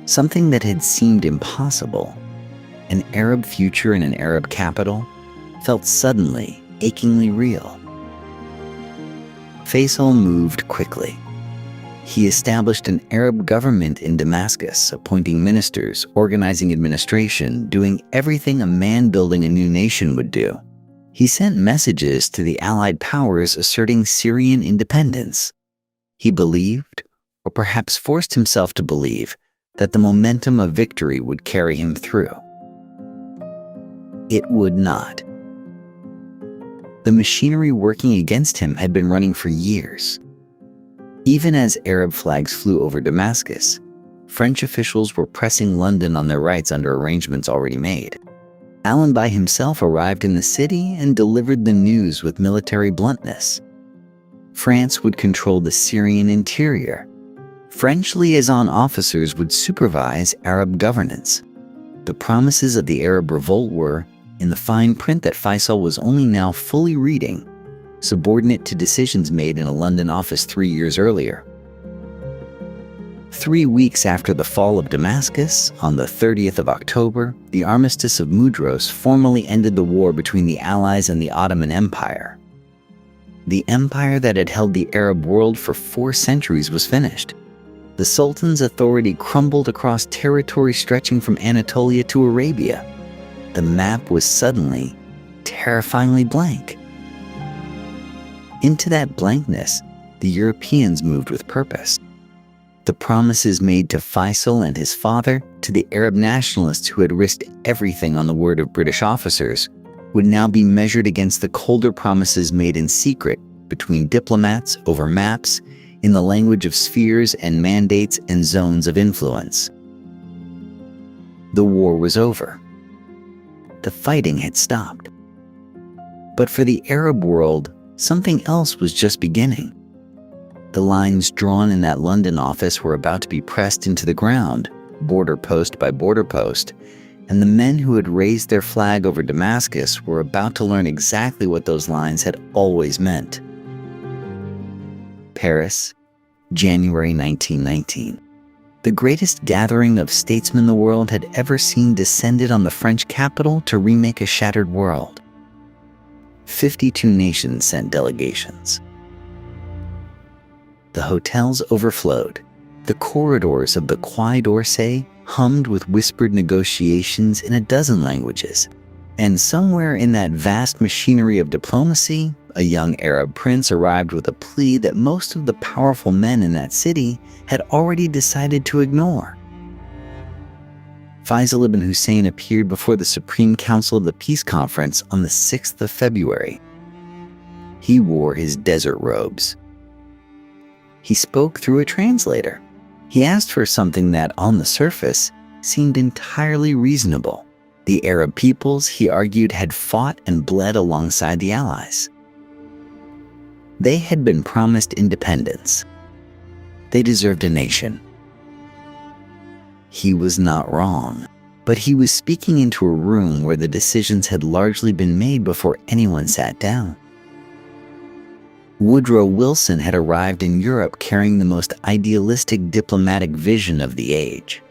Something that had seemed impossible, an Arab future in an Arab capital, felt suddenly, achingly real. Faisal moved quickly. He established an Arab government in Damascus, appointing ministers, organizing administration, doing everything a man building a new nation would do. He sent messages to the Allied powers asserting Syrian independence. He believed, or perhaps forced himself to believe, that the momentum of victory would carry him through. It would not. The machinery working against him had been running for years. Even as Arab flags flew over Damascus, French officials were pressing London on their rights under arrangements already made. Allenby himself arrived in the city and delivered the news with military bluntness. France would control the Syrian interior. French liaison officers would supervise Arab governance. The promises of the Arab revolt were, in the fine print that Faisal was only now fully reading, subordinate to decisions made in a London office 3 years earlier. 3 weeks after the fall of Damascus, on the 30th of October, the Armistice of Mudros formally ended the war between the Allies and the Ottoman Empire. The empire that had held the Arab world for 4 centuries was finished. The Sultan's authority crumbled across territory stretching from Anatolia to Arabia. The map was suddenly, terrifyingly blank. Into that blankness, the Europeans moved with purpose. The promises made to Faisal and his father, to the Arab nationalists who had risked everything on the word of British officers, would now be measured against the colder promises made in secret between diplomats over maps, in the language of spheres and mandates and zones of influence. The war was over. The fighting had stopped. But for the Arab world, something else was just beginning. The lines drawn in that London office were about to be pressed into the ground, border post by border post, and the men who had raised their flag over Damascus were about to learn exactly what those lines had always meant. Paris, January 1919. The greatest gathering of statesmen the world had ever seen descended on the French capital to remake a shattered world. 52 nations sent delegations. The hotels overflowed. The corridors of the Quai d'Orsay hummed with whispered negotiations in a dozen languages. And somewhere in that vast machinery of diplomacy, a young Arab prince arrived with a plea that most of the powerful men in that city had already decided to ignore. Faisal ibn Hussein appeared before the Supreme Council of the Peace Conference on the 6th of February. He wore his desert robes. He spoke through a translator. He asked for something that, on the surface, seemed entirely reasonable. The Arab peoples, he argued, had fought and bled alongside the Allies. They had been promised independence. They deserved a nation. He was not wrong, but he was speaking into a room where the decisions had largely been made before anyone sat down. Woodrow Wilson had arrived in Europe carrying the most idealistic diplomatic vision of the age.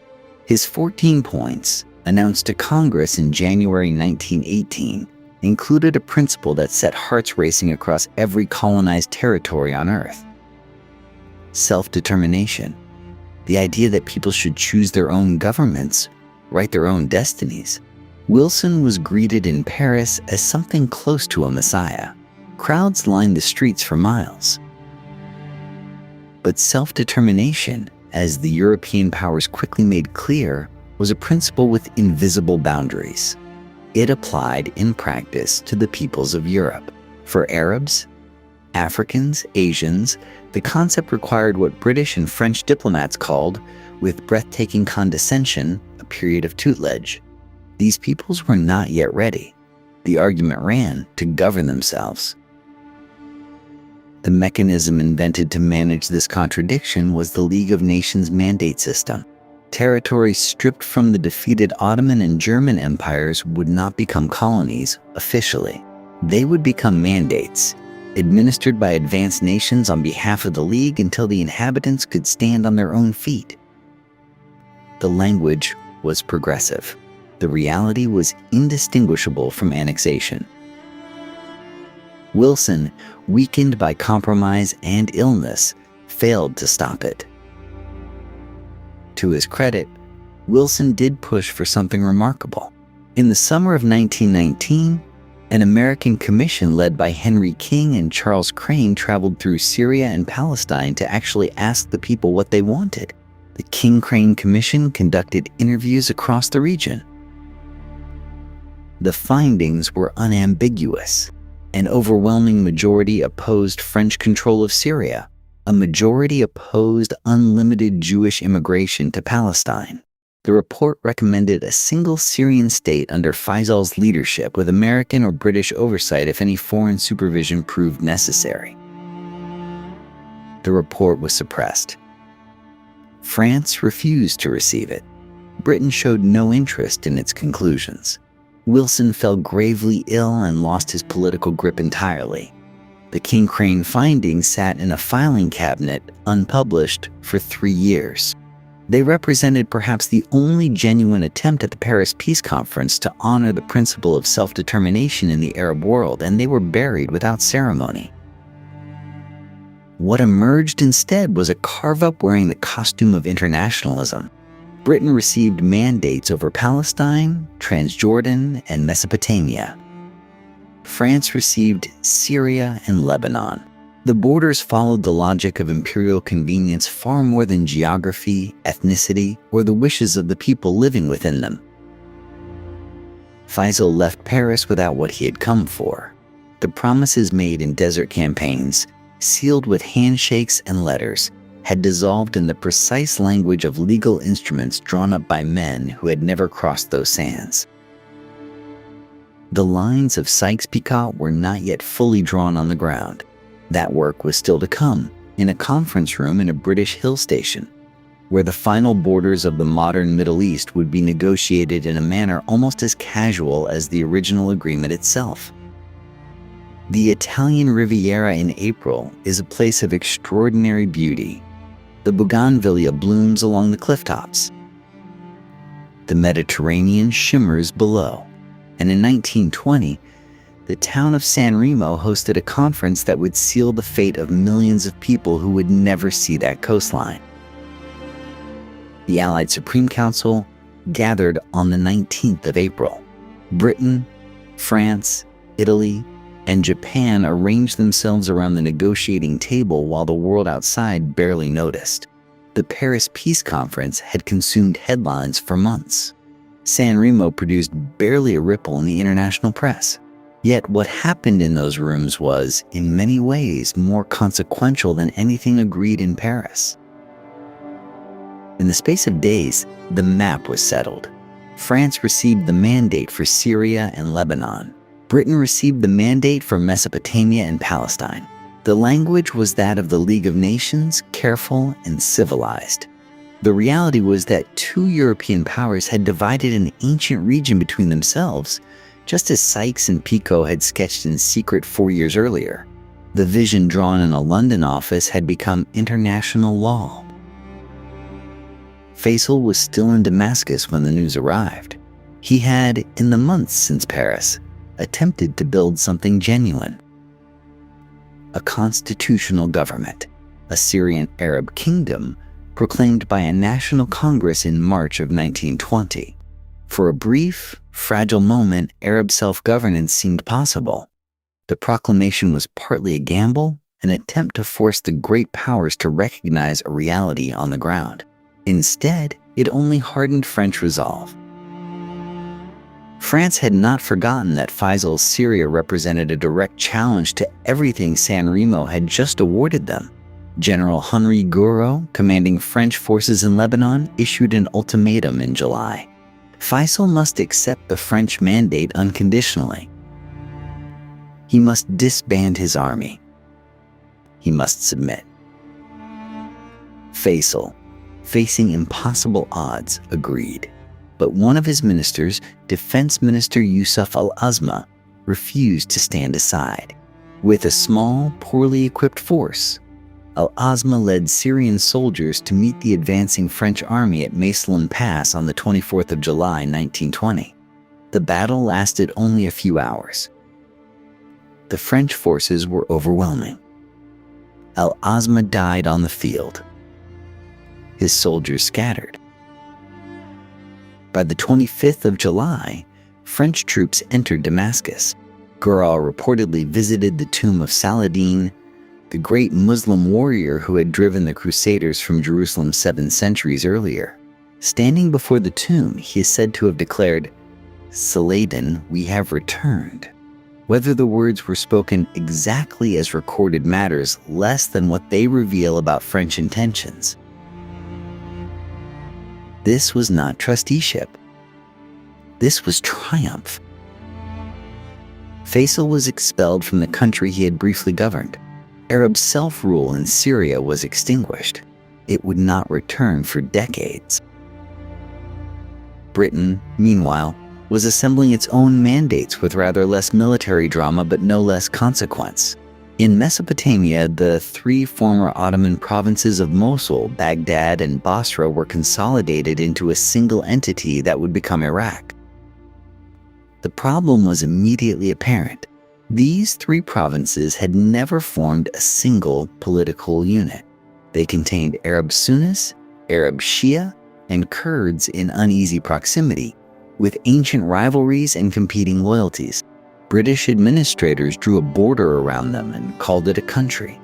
His 14 points, announced to Congress in January 1918, included a principle that set hearts racing across every colonized territory on Earth. Self-determination. The idea that people should choose their own governments, write their own destinies. Wilson was greeted in Paris as something close to a messiah. Crowds lined the streets for miles. But self-determination, as the European powers quickly made clear, was a principle with invisible boundaries. It applied in practice to the peoples of Europe. For Arabs, Africans, Asians, the concept required what British and French diplomats called, with breathtaking condescension, a period of tutelage. These peoples were not yet ready. The argument ran to govern themselves. The mechanism invented to manage this contradiction was the League of Nations mandate system. Territories stripped from the defeated Ottoman and German empires would not become colonies officially. They would become mandates, administered by advanced nations on behalf of the League until the inhabitants could stand on their own feet. The language was progressive. The reality was indistinguishable from annexation. Wilson, weakened by compromise and illness, failed to stop it. To his credit, Wilson did push for something remarkable. In the summer of 1919, an American commission led by Henry King and Charles Crane traveled through Syria and Palestine to actually ask the people what they wanted. The King-Crane Commission conducted interviews across the region. The findings were unambiguous. An overwhelming majority opposed French control of Syria. A majority opposed unlimited Jewish immigration to Palestine. The report recommended a single Syrian state under Faisal's leadership with American or British oversight if any foreign supervision proved necessary. The report was suppressed. France refused to receive it. Britain showed no interest in its conclusions. Wilson fell gravely ill and lost his political grip entirely. The King-Crane findings sat in a filing cabinet, unpublished, for 3 years. They represented perhaps the only genuine attempt at the Paris Peace Conference to honor the principle of self-determination in the Arab world, and they were buried without ceremony. What emerged instead was a carve-up wearing the costume of internationalism. Britain received mandates over Palestine, Transjordan, and Mesopotamia. France received Syria and Lebanon. The borders followed the logic of imperial convenience far more than geography, ethnicity, or the wishes of the people living within them. Faisal left Paris without what he had come for. The promises made in desert campaigns, sealed with handshakes and letters, had dissolved in the precise language of legal instruments drawn up by men who had never crossed those sands. The lines of Sykes-Picot were not yet fully drawn on the ground. That work was still to come, in a conference room in a British hill station, where the final borders of the modern Middle East would be negotiated in a manner almost as casual as the original agreement itself. The Italian Riviera in April is a place of extraordinary beauty. The bougainvillea blooms along the clifftops. The Mediterranean shimmers below, and in 1920, the town of San Remo hosted a conference that would seal the fate of millions of people who would never see that coastline. The Allied Supreme Council gathered on the 19th of April. Britain, France, Italy, and Japan arranged themselves around the negotiating table while the world outside barely noticed. The Paris Peace Conference had consumed headlines for months. San Remo produced barely a ripple in the international press. Yet what happened in those rooms was, in many ways, more consequential than anything agreed in Paris. In the space of days, the map was settled. France received the mandate for Syria and Lebanon. Britain received the mandate for Mesopotamia and Palestine. The language was that of the League of Nations, careful and civilized. The reality was that two European powers had divided an ancient region between themselves, just as Sykes and Picot had sketched in secret 4 years earlier. The vision drawn in a London office had become international law. Faisal was still in Damascus when the news arrived. He had, in the months since Paris, attempted to build something genuine. A constitutional government, a Syrian Arab kingdom, proclaimed by a national congress in March of 1920. For a brief, fragile moment, Arab self-governance seemed possible. The proclamation was partly a gamble, an attempt to force the great powers to recognize a reality on the ground. Instead, it only hardened French resolve. France had not forgotten that Faisal's Syria represented a direct challenge to everything San Remo had just awarded them. General Henri Gouraud, commanding French forces in Lebanon, issued an ultimatum in July. Faisal must accept the French mandate unconditionally. He must disband his army. He must submit. Faisal, facing impossible odds, agreed. But one of his ministers, Defense Minister Yusuf al-Azma, refused to stand aside. With a small, poorly equipped force, al-Azma led Syrian soldiers to meet the advancing French army at Maslin Pass on the 24th of July, 1920. The battle lasted only a few hours. The French forces were overwhelming. Al-Azma died on the field. His soldiers scattered. By the 25th of July, French troops entered Damascus. Gouraud reportedly visited the tomb of Saladin, the great Muslim warrior who had driven the Crusaders from Jerusalem 7 centuries earlier. Standing before the tomb, he is said to have declared, "Saladin, we have returned." Whether the words were spoken exactly as recorded matters less than what they reveal about French intentions. This was not trusteeship. This was triumph. Faisal was expelled from the country he had briefly governed. Arab self-rule in Syria was extinguished. It would not return for decades. Britain, meanwhile, was assembling its own mandates with rather less military drama but no less consequence. In Mesopotamia, the 3 former Ottoman provinces of Mosul, Baghdad, and Basra were consolidated into a single entity that would become Iraq. The problem was immediately apparent. These 3 provinces had never formed a single political unit. They contained Arab Sunnis, Arab Shia, and Kurds in uneasy proximity, with ancient rivalries and competing loyalties. British administrators drew a border around them and called it a country.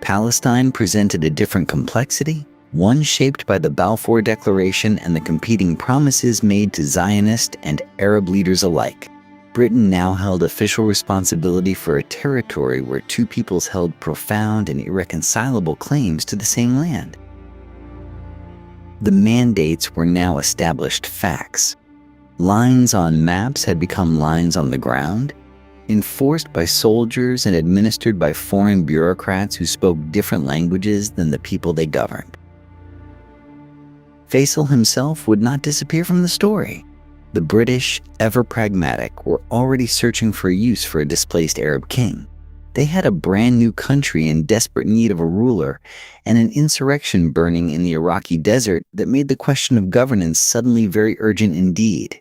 Palestine presented a different complexity, one shaped by the Balfour Declaration and the competing promises made to Zionist and Arab leaders alike. Britain now held official responsibility for a territory where 2 peoples held profound and irreconcilable claims to the same land. The mandates were now established facts. Lines on maps had become lines on the ground, enforced by soldiers and administered by foreign bureaucrats who spoke different languages than the people they governed. Faisal himself would not disappear from the story. The British, ever pragmatic, were already searching for a use for a displaced Arab king. They had a brand new country in desperate need of a ruler, and an insurrection burning in the Iraqi desert that made the question of governance suddenly very urgent indeed.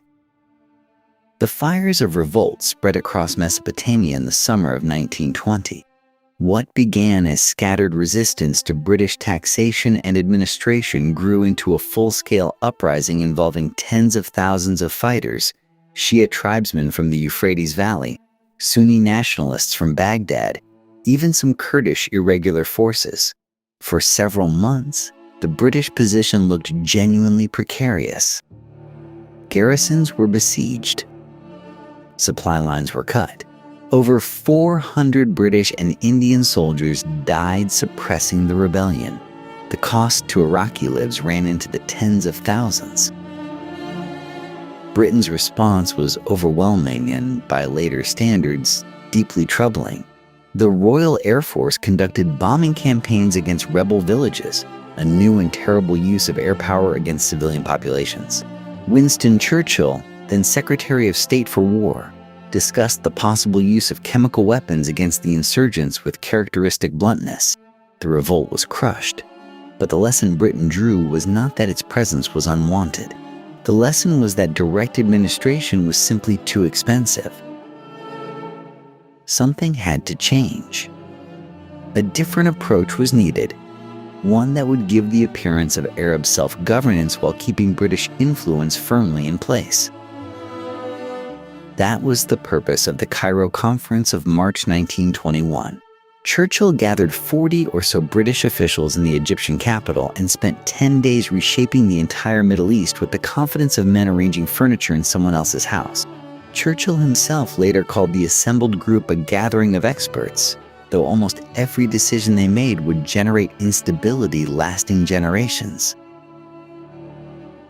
The fires of revolt spread across Mesopotamia in the summer of 1920. What began as scattered resistance to British taxation and administration grew into a full-scale uprising involving tens of thousands of fighters, Shia tribesmen from the Euphrates Valley, Sunni nationalists from Baghdad, even some Kurdish irregular forces. For several months, the British position looked genuinely precarious. Garrisons were besieged. Supply lines were cut. Over 400 British and Indian soldiers died suppressing the rebellion. The cost to Iraqi lives ran into the tens of thousands. Britain's response was overwhelming and, by later standards, deeply troubling. The Royal Air Force conducted bombing campaigns against rebel villages, a new and terrible use of air power against civilian populations. Winston Churchill, then Secretary of State for War, discussed the possible use of chemical weapons against the insurgents with characteristic bluntness. The revolt was crushed, but the lesson Britain drew was not that its presence was unwanted. The lesson was that direct administration was simply too expensive. Something had to change. A different approach was needed, one that would give the appearance of Arab self-governance while keeping British influence firmly in place. That was the purpose of the Cairo Conference of March 1921. Churchill gathered 40 or so British officials in the Egyptian capital and spent 10 days reshaping the entire Middle East with the confidence of men arranging furniture in someone else's house. Churchill himself later called the assembled group a gathering of experts, though almost every decision they made would generate instability lasting generations.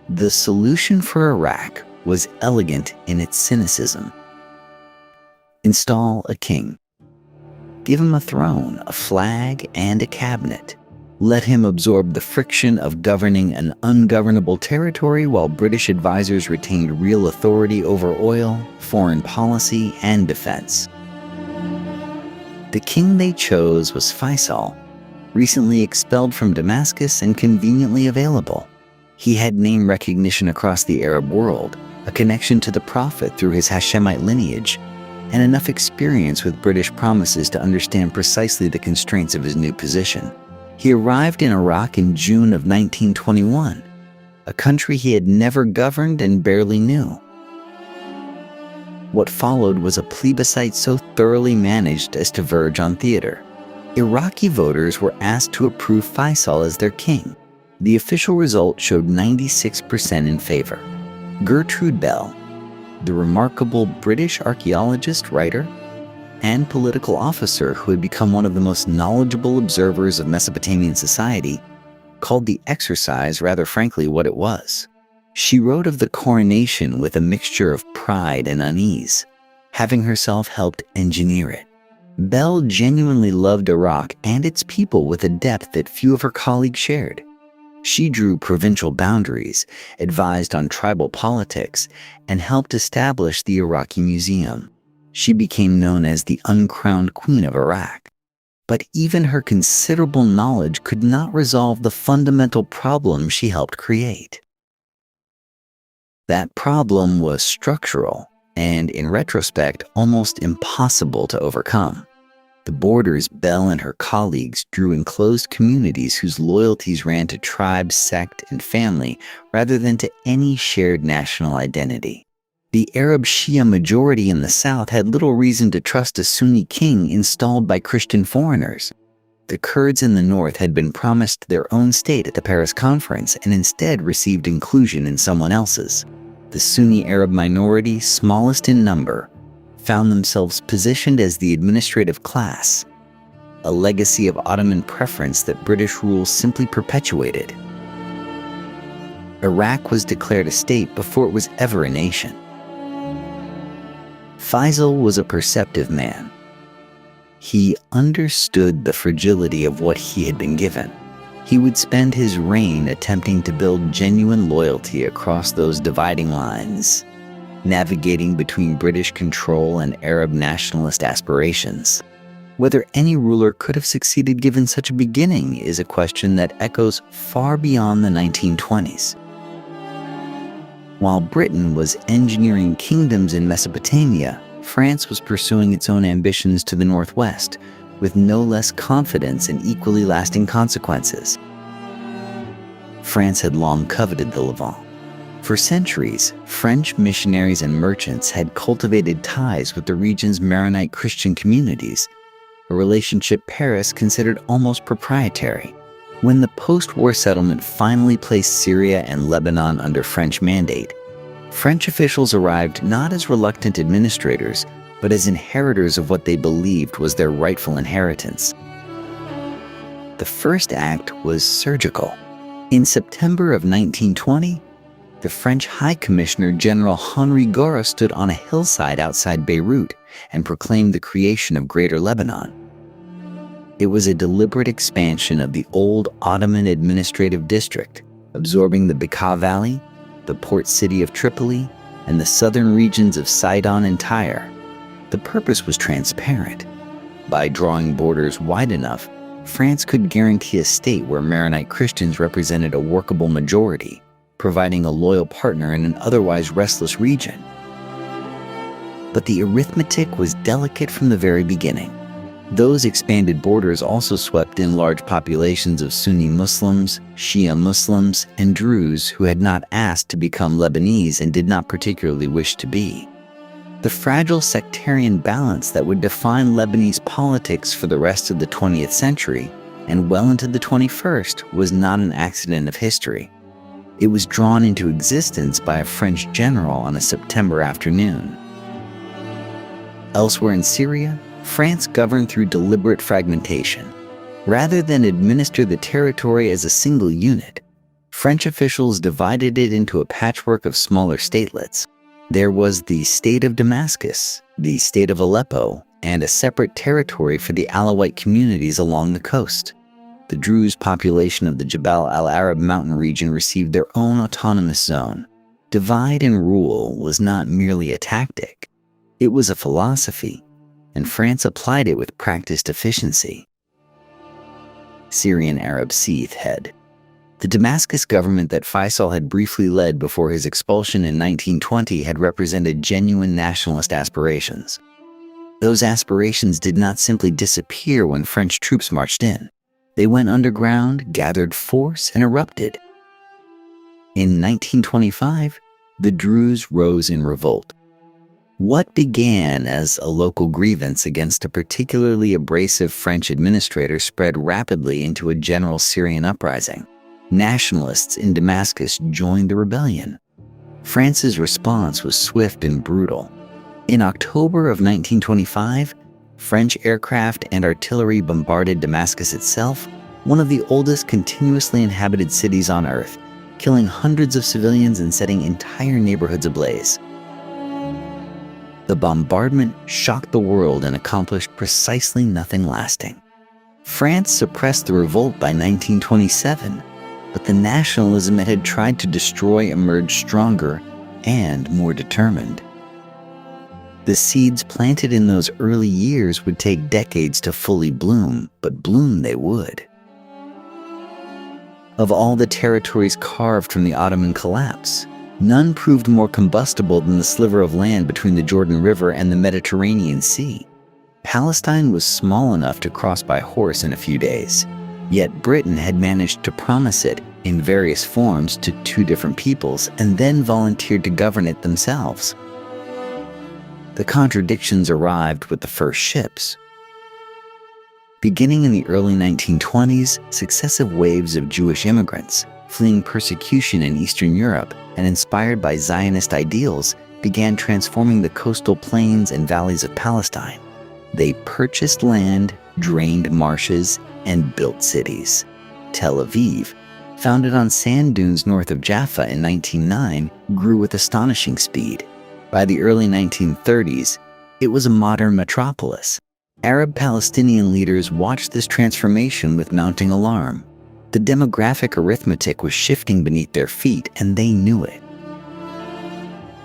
The solution for Iraq was elegant in its cynicism. Install a king. Give him a throne, a flag, and a cabinet. Let him absorb the friction of governing an ungovernable territory while British advisors retained real authority over oil, foreign policy, and defense. The king they chose was Faisal, recently expelled from Damascus and conveniently available. He had name recognition across the Arab world, a connection to the Prophet through his Hashemite lineage, and enough experience with British promises to understand precisely the constraints of his new position. He arrived in Iraq in June of 1921, a country he had never governed and barely knew. What followed was a plebiscite so thoroughly managed as to verge on theater. Iraqi voters were asked to approve Faisal as their king. The official result showed 96% in favor. Gertrude Bell, the remarkable British archaeologist, writer, and political officer who had become one of the most knowledgeable observers of Mesopotamian society, called the exercise rather frankly what it was. She wrote of the coronation with a mixture of pride and unease, having herself helped engineer it. Bell genuinely loved Iraq and its people with a depth that few of her colleagues shared. She drew provincial boundaries, advised on tribal politics, and helped establish the Iraqi Museum. She became known as the uncrowned queen of Iraq. But even her considerable knowledge could not resolve the fundamental problem she helped create. That problem was structural and, in retrospect, almost impossible to overcome. The borders Bell and her colleagues drew enclosed communities whose loyalties ran to tribe, sect, and family rather than to any shared national identity. The Arab Shia majority in the south had little reason to trust a Sunni king installed by Christian foreigners. The Kurds in the north had been promised their own state at the Paris Conference and instead received inclusion in someone else's. The Sunni Arab minority, smallest in number, found themselves positioned as the administrative class, a legacy of Ottoman preference that British rule simply perpetuated. Iraq was declared a state before it was ever a nation. Faisal was a perceptive man. He understood the fragility of what he had been given. He would spend his reign attempting to build genuine loyalty across those dividing lines, navigating between British control and Arab nationalist aspirations. Whether any ruler could have succeeded given such a beginning is a question that echoes far beyond the 1920s. While Britain was engineering kingdoms in Mesopotamia, France was pursuing its own ambitions to the northwest, with no less confidence and equally lasting consequences. France had long coveted the Levant. For centuries, French missionaries and merchants had cultivated ties with the region's Maronite Christian communities, a relationship Paris considered almost proprietary. When the post-war settlement finally placed Syria and Lebanon under French mandate, French officials arrived not as reluctant administrators, but as inheritors of what they believed was their rightful inheritance. The first act was surgical. In September of 1920, the French High Commissioner General Henri Gouraud stood on a hillside outside Beirut and proclaimed the creation of Greater Lebanon. It was a deliberate expansion of the old Ottoman administrative district, absorbing the Bekaa Valley, the port city of Tripoli, and the southern regions of Sidon and Tyre. The purpose was transparent. By drawing borders wide enough, France could guarantee a state where Maronite Christians represented a workable majority, providing a loyal partner in an otherwise restless region. But the arithmetic was delicate from the very beginning. Those expanded borders also swept in large populations of Sunni Muslims, Shia Muslims, and Druze who had not asked to become Lebanese and did not particularly wish to be. The fragile sectarian balance that would define Lebanese politics for the rest of the 20th century and well into the 21st was not an accident of history. It was drawn into existence by a French general on a September afternoon. Elsewhere in Syria, France governed through deliberate fragmentation. Rather than administer the territory as a single unit, French officials divided it into a patchwork of smaller statelets. There was the state of Damascus, the state of Aleppo, and a separate territory for the Alawite communities along the coast. The Druze population of the Jabal al-Arab mountain region received their own autonomous zone. Divide and rule was not merely a tactic. It was a philosophy, and France applied it with practiced efficiency. Syrian Arab Seath head. The Damascus government that Faisal had briefly led before his expulsion in 1920 had represented genuine nationalist aspirations. Those aspirations did not simply disappear when French troops marched in. They went underground, gathered force, and erupted. In 1925, the Druze rose in revolt. What began as a local grievance against a particularly abrasive French administrator spread rapidly into a general Syrian uprising. Nationalists in Damascus joined the rebellion. France's response was swift and brutal. In October of 1925, French aircraft and artillery bombarded Damascus itself, one of the oldest continuously inhabited cities on Earth, killing hundreds of civilians and setting entire neighborhoods ablaze. The bombardment shocked the world and accomplished precisely nothing lasting. France suppressed the revolt by 1927, but the nationalism it had tried to destroy emerged stronger and more determined. The seeds planted in those early years would take decades to fully bloom, but bloom they would. Of all the territories carved from the Ottoman collapse, none proved more combustible than the sliver of land between the Jordan River and the Mediterranean Sea. Palestine was small enough to cross by horse in a few days, yet Britain had managed to promise it in various forms to two different peoples and then volunteered to govern it themselves. The contradictions arrived with the first ships. Beginning in the early 1920s, successive waves of Jewish immigrants, fleeing persecution in Eastern Europe and inspired by Zionist ideals, began transforming the coastal plains and valleys of Palestine. They purchased land, drained marshes, and built cities. Tel Aviv, founded on sand dunes north of Jaffa in 1909, grew with astonishing speed. By the early 1930s, It was a modern metropolis. Arab Palestinian leaders watched this transformation with mounting alarm. The demographic arithmetic was shifting beneath their feet, and they knew it.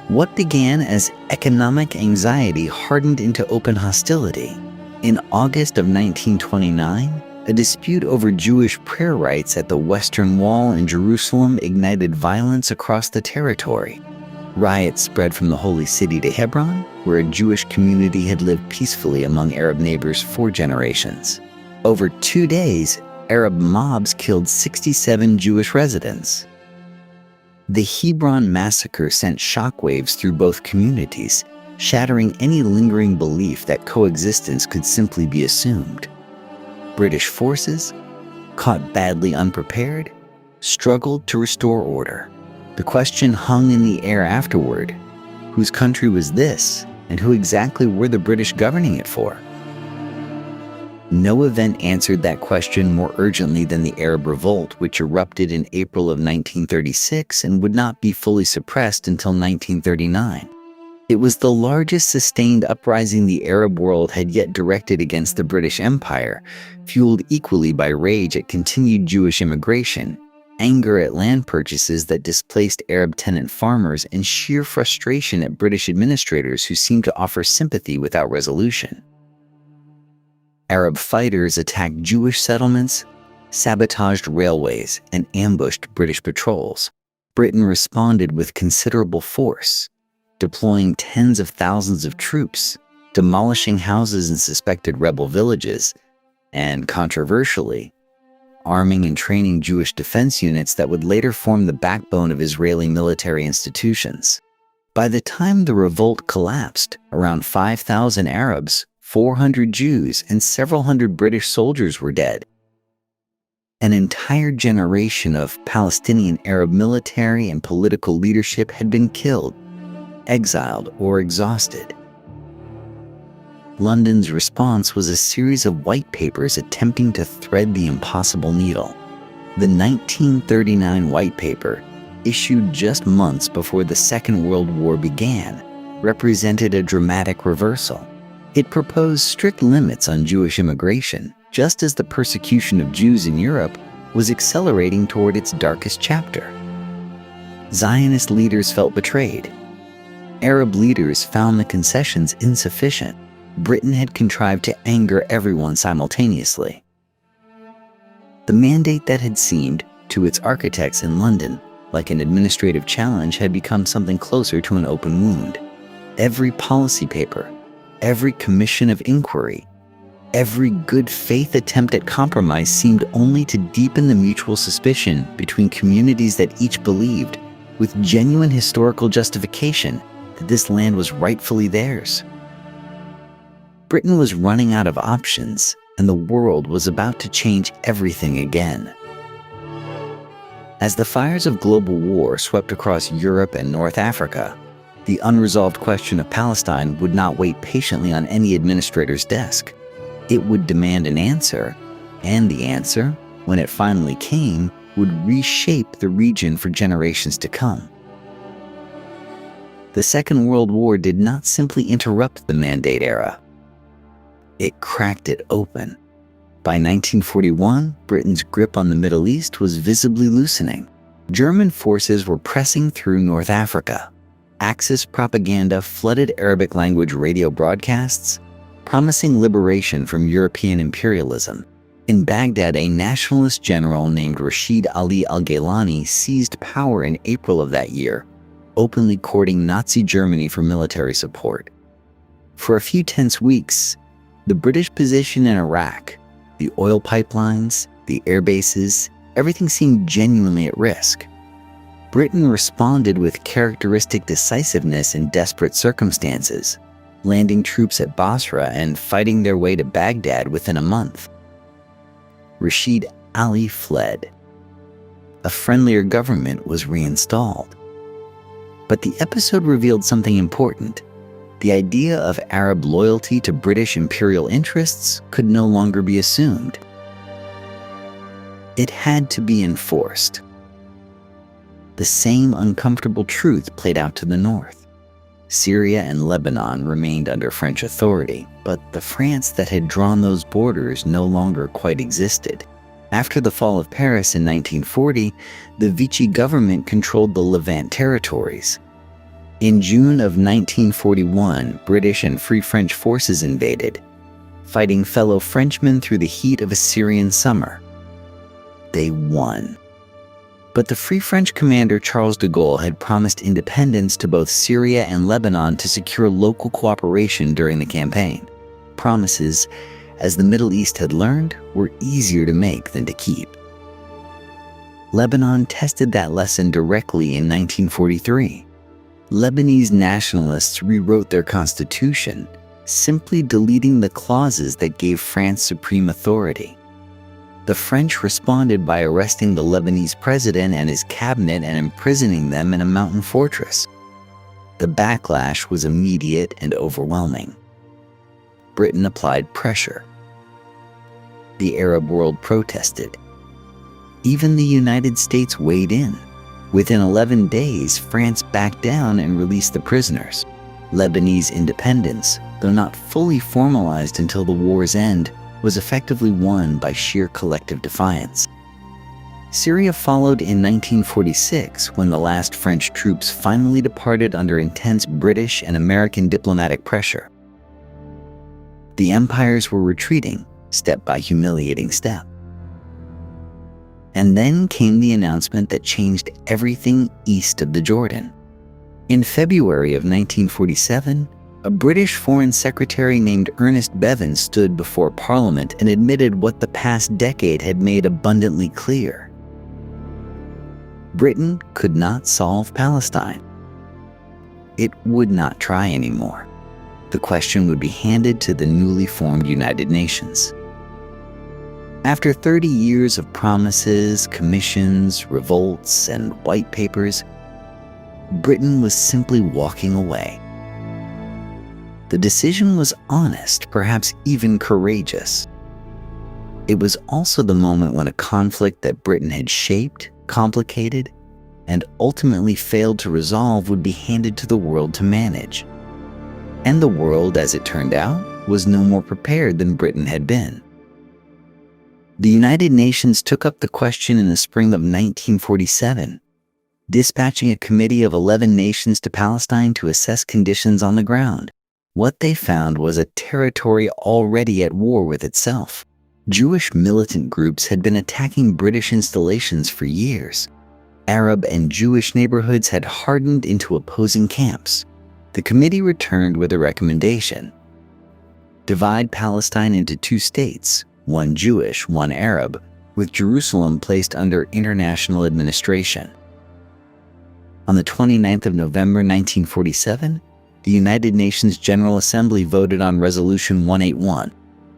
What began as economic anxiety hardened into open hostility. In August of 1929, a dispute over Jewish prayer rights at the Western Wall in Jerusalem ignited violence across the territory. Riots spread from the Holy City to Hebron, where a Jewish community had lived peacefully among Arab neighbors for generations. Over 2 days, Arab mobs killed 67 Jewish residents. The Hebron massacre sent shockwaves through both communities, shattering any lingering belief that coexistence could simply be assumed. British forces, caught badly unprepared, struggled to restore order. The question hung in the air afterward: whose country was this, and who exactly were the British governing it for? No event answered that question more urgently than the Arab Revolt, which erupted in April of 1936 and would not be fully suppressed until 1939. It was the largest sustained uprising the Arab world had yet directed against the British Empire, fueled equally by rage at continued Jewish immigration, anger at land purchases that displaced Arab tenant farmers, and sheer frustration at British administrators who seemed to offer sympathy without resolution. Arab fighters attacked Jewish settlements, sabotaged railways, and ambushed British patrols. Britain responded with considerable force, deploying tens of thousands of troops, demolishing houses in suspected rebel villages, and, controversially, arming and training Jewish defense units that would later form the backbone of Israeli military institutions. By the time the revolt collapsed, around 5,000 Arabs, 400 Jews, and several hundred British soldiers were dead. An entire generation of Palestinian Arab military and political leadership had been killed, exiled, or exhausted. London's response was a series of white papers attempting to thread the impossible needle. The 1939 White Paper, issued just months before the Second World War began, represented a dramatic reversal. It proposed strict limits on Jewish immigration, just as the persecution of Jews in Europe was accelerating toward its darkest chapter. Zionist leaders felt betrayed. Arab leaders found the concessions insufficient. Britain had contrived to anger everyone simultaneously. The mandate that had seemed, to its architects in London, like an administrative challenge had become something closer to an open wound. Every policy paper, every commission of inquiry, every good faith attempt at compromise seemed only to deepen the mutual suspicion between communities that each believed, with genuine historical justification, that this land was rightfully theirs. Britain was running out of options, and the world was about to change everything again. As the fires of global war swept across Europe and North Africa, the unresolved question of Palestine would not wait patiently on any administrator's desk. It would demand an answer, and the answer, when it finally came, would reshape the region for generations to come. The Second World War did not simply interrupt the Mandate era. It cracked it open. By 1941, Britain's grip on the Middle East was visibly loosening. German forces were pressing through North Africa. Axis propaganda flooded Arabic-language radio broadcasts, promising liberation from European imperialism. In Baghdad, a nationalist general named Rashid Ali al-Gaylani seized power in April of that year, openly courting Nazi Germany for military support. For a few tense weeks, the British position in Iraq, the oil pipelines, the air bases, everything seemed genuinely at risk. Britain responded with characteristic decisiveness in desperate circumstances, landing troops at Basra and fighting their way to Baghdad within a month. Rashid Ali fled. A friendlier government was reinstalled. But the episode revealed something important. The idea of Arab loyalty to British imperial interests could no longer be assumed. It had to be enforced. The same uncomfortable truth played out to the north. Syria and Lebanon remained under French authority, but the France that had drawn those borders no longer quite existed. After the fall of Paris in 1940, the Vichy government controlled the Levant territories. In June of 1941, British and Free French forces invaded, fighting fellow Frenchmen through the heat of a Syrian summer. They won. But the Free French commander Charles de Gaulle had promised independence to both Syria and Lebanon to secure local cooperation during the campaign. Promises, as the Middle East had learned, were easier to make than to keep. Lebanon tested that lesson directly in 1943. Lebanese nationalists rewrote their constitution, simply deleting the clauses that gave France supreme authority. The French responded by arresting the Lebanese president and his cabinet and imprisoning them in a mountain fortress. The backlash was immediate and overwhelming. Britain applied pressure. The Arab world protested. Even the United States weighed in. Within 11 days, France backed down and released the prisoners. Lebanese independence, though not fully formalized until the war's end, was effectively won by sheer collective defiance. Syria followed in 1946 when the last French troops finally departed under intense British and American diplomatic pressure. The empires were retreating, step by humiliating step. And then came the announcement that changed everything east of the Jordan. In February of 1947, a British Foreign Secretary named Ernest Bevin stood before Parliament and admitted what the past decade had made abundantly clear. Britain could not solve Palestine. It would not try anymore. The question would be handed to the newly formed United Nations. After 30 years of promises, commissions, revolts, and white papers, Britain was simply walking away. The decision was honest, perhaps even courageous. It was also the moment when a conflict that Britain had shaped, complicated, and ultimately failed to resolve would be handed to the world to manage. And the world, as it turned out, was no more prepared than Britain had been. The United Nations took up the question in the spring of 1947, dispatching a committee of 11 nations to Palestine to assess conditions on the ground. What they found was a territory already at war with itself. Jewish militant groups had been attacking British installations for years. Arab and Jewish neighborhoods had hardened into opposing camps. The committee returned with a recommendation: divide Palestine into two states, one Jewish, one Arab, with Jerusalem placed under international administration. On the 29th of November 1947, the United Nations General Assembly voted on Resolution 181.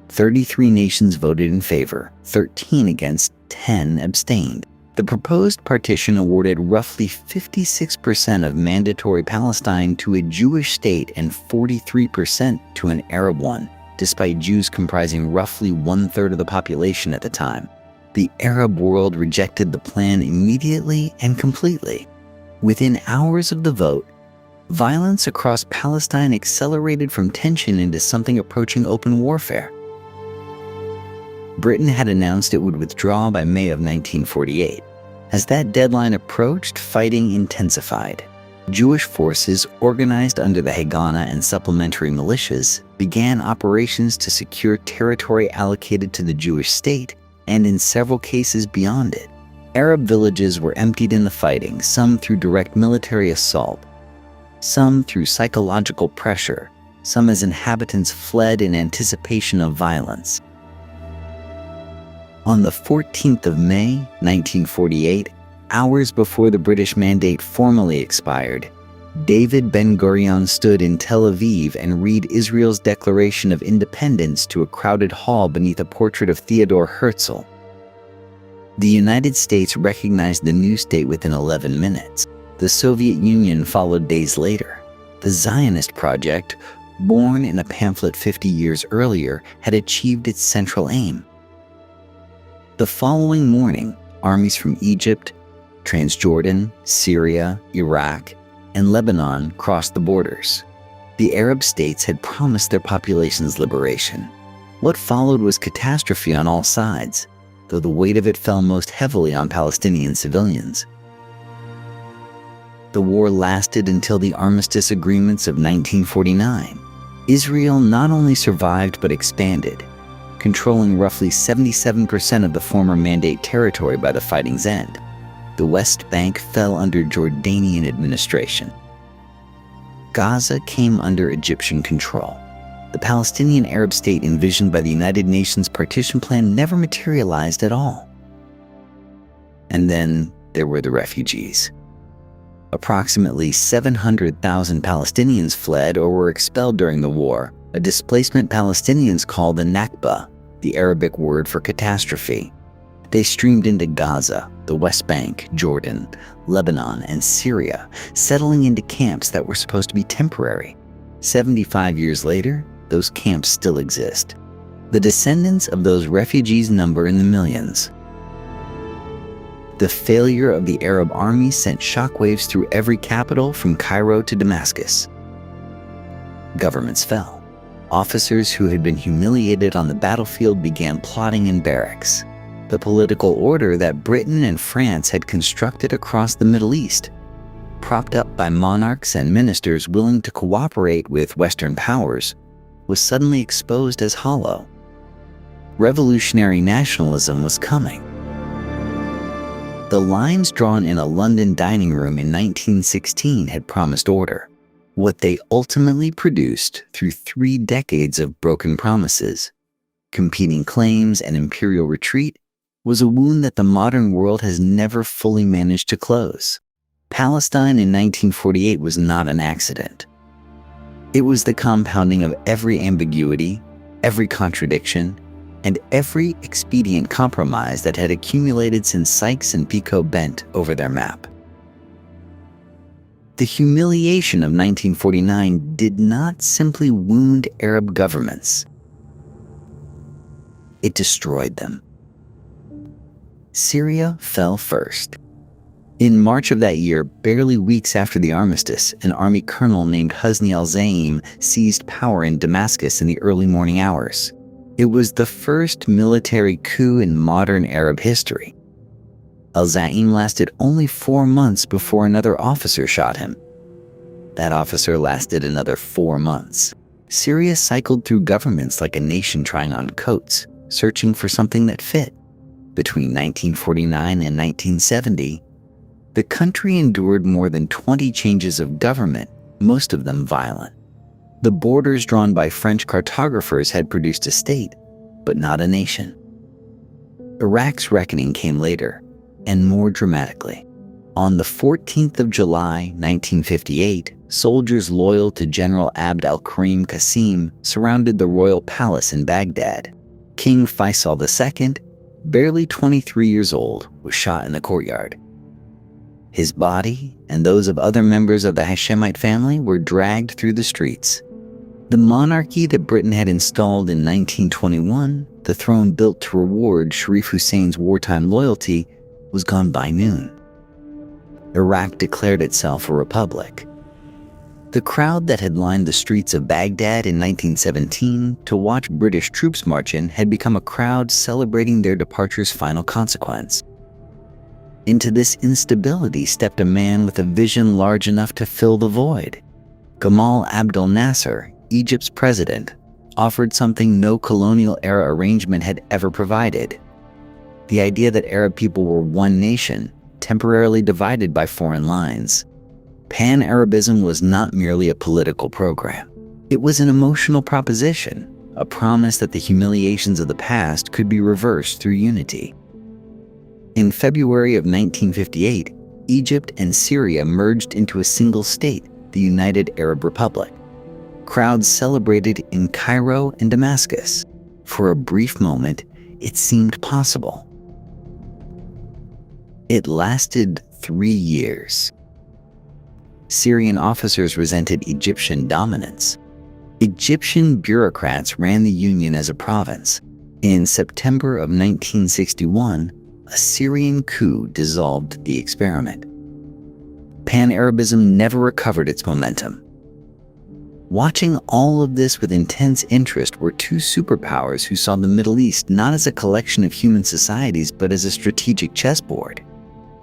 33 nations voted in favor, 13 against, 10 abstained. The proposed partition awarded roughly 56% of mandatory Palestine to a Jewish state and 43% to an Arab one, despite Jews comprising roughly 1/3 of the population at the time. The Arab world rejected the plan immediately and completely. Within hours of the vote, violence across Palestine accelerated from tension into something approaching open warfare. Britain had announced it would withdraw by May of 1948. As that deadline approached, fighting intensified. Jewish forces, organized under the Haganah and supplementary militias, began operations to secure territory allocated to the Jewish state, and in several cases beyond it. Arab villages were emptied in the fighting, some through direct military assault, some through psychological pressure, some as inhabitants fled in anticipation of violence. On the 14th of May, 1948, hours before the British mandate formally expired, David Ben-Gurion stood in Tel Aviv and read Israel's Declaration of Independence to a crowded hall beneath a portrait of Theodor Herzl. The United States recognized the new state within 11 minutes. The Soviet Union followed days later. The Zionist project, born in a pamphlet 50 years earlier, had achieved its central aim. The following morning, armies from Egypt, Transjordan, Syria, Iraq, and Lebanon crossed the borders. The Arab states had promised their population's liberation. What followed was catastrophe on all sides, though the weight of it fell most heavily on Palestinian civilians. The war lasted until the armistice agreements of 1949. Israel not only survived but expanded, controlling roughly 77% of the former Mandate territory by the fighting's end. The West Bank fell under Jordanian administration. Gaza came under Egyptian control. The Palestinian Arab state envisioned by the United Nations partition plan never materialized at all. And then there were the refugees. Approximately 700,000 Palestinians fled or were expelled during the war, a displacement Palestinians call the Nakba, the Arabic word for catastrophe. They streamed into Gaza, the West Bank, Jordan, Lebanon, and Syria, settling into camps that were supposed to be temporary. 75 years later, those camps still exist. The descendants of those refugees number in the millions. The failure of the Arab army sent shockwaves through every capital from Cairo to Damascus. Governments fell. Officers who had been humiliated on the battlefield began plotting in barracks. The political order that Britain and France had constructed across the Middle East, propped up by monarchs and ministers willing to cooperate with Western powers, was suddenly exposed as hollow. Revolutionary nationalism was coming. The lines drawn in a London dining room in 1916 had promised order. What they ultimately produced through 3 decades of broken promises, competing claims, and imperial retreat was a wound that the modern world has never fully managed to close. Palestine in 1948 was not an accident. It was the compounding of every ambiguity, every contradiction, and every expedient compromise that had accumulated since Sykes and Picot bent over their map. The humiliation of 1949 did not simply wound Arab governments. It destroyed them. Syria fell first. In March of that year, barely weeks after the armistice, an army colonel named Husni al-Zaim seized power in Damascus in the early morning hours. It was the first military coup in modern Arab history. Al-Zaim lasted only 4 months before another officer shot him. That officer lasted another 4 months. Syria cycled through governments like a nation trying on coats, searching for something that fit. Between 1949 and 1970, the country endured more than 20 changes of government, most of them violent. The borders drawn by French cartographers had produced a state, but not a nation. Iraq's reckoning came later, and more dramatically. On the 14th of July, 1958, soldiers loyal to General Abd al-Karim Qasim surrounded the royal palace in Baghdad. King Faisal II, barely 23 years old, was shot in the courtyard. His body and those of other members of the Hashemite family were dragged through the streets. The monarchy that Britain had installed in 1921, the throne built to reward Sharif Hussein's wartime loyalty, was gone by noon. Iraq declared itself a republic. The crowd that had lined the streets of Baghdad in 1917 to watch British troops march in had become a crowd celebrating their departure's final consequence. Into this instability stepped a man with a vision large enough to fill the void. Gamal Abdel Nasser, Egypt's president, offered something no colonial-era arrangement had ever provided. The idea that Arab people were one nation, temporarily divided by foreign lines. Pan-Arabism was not merely a political program. It was an emotional proposition, a promise that the humiliations of the past could be reversed through unity. In February of 1958, Egypt and Syria merged into a single state, the United Arab Republic. Crowds celebrated in Cairo and Damascus. For a brief moment, it seemed possible. It lasted 3 years. Syrian officers resented Egyptian dominance. Egyptian bureaucrats ran the union as a province. In September of 1961, a Syrian coup dissolved the experiment. Pan-Arabism never recovered its momentum. Watching all of this with intense interest were two superpowers who saw the Middle East not as a collection of human societies but as a strategic chessboard.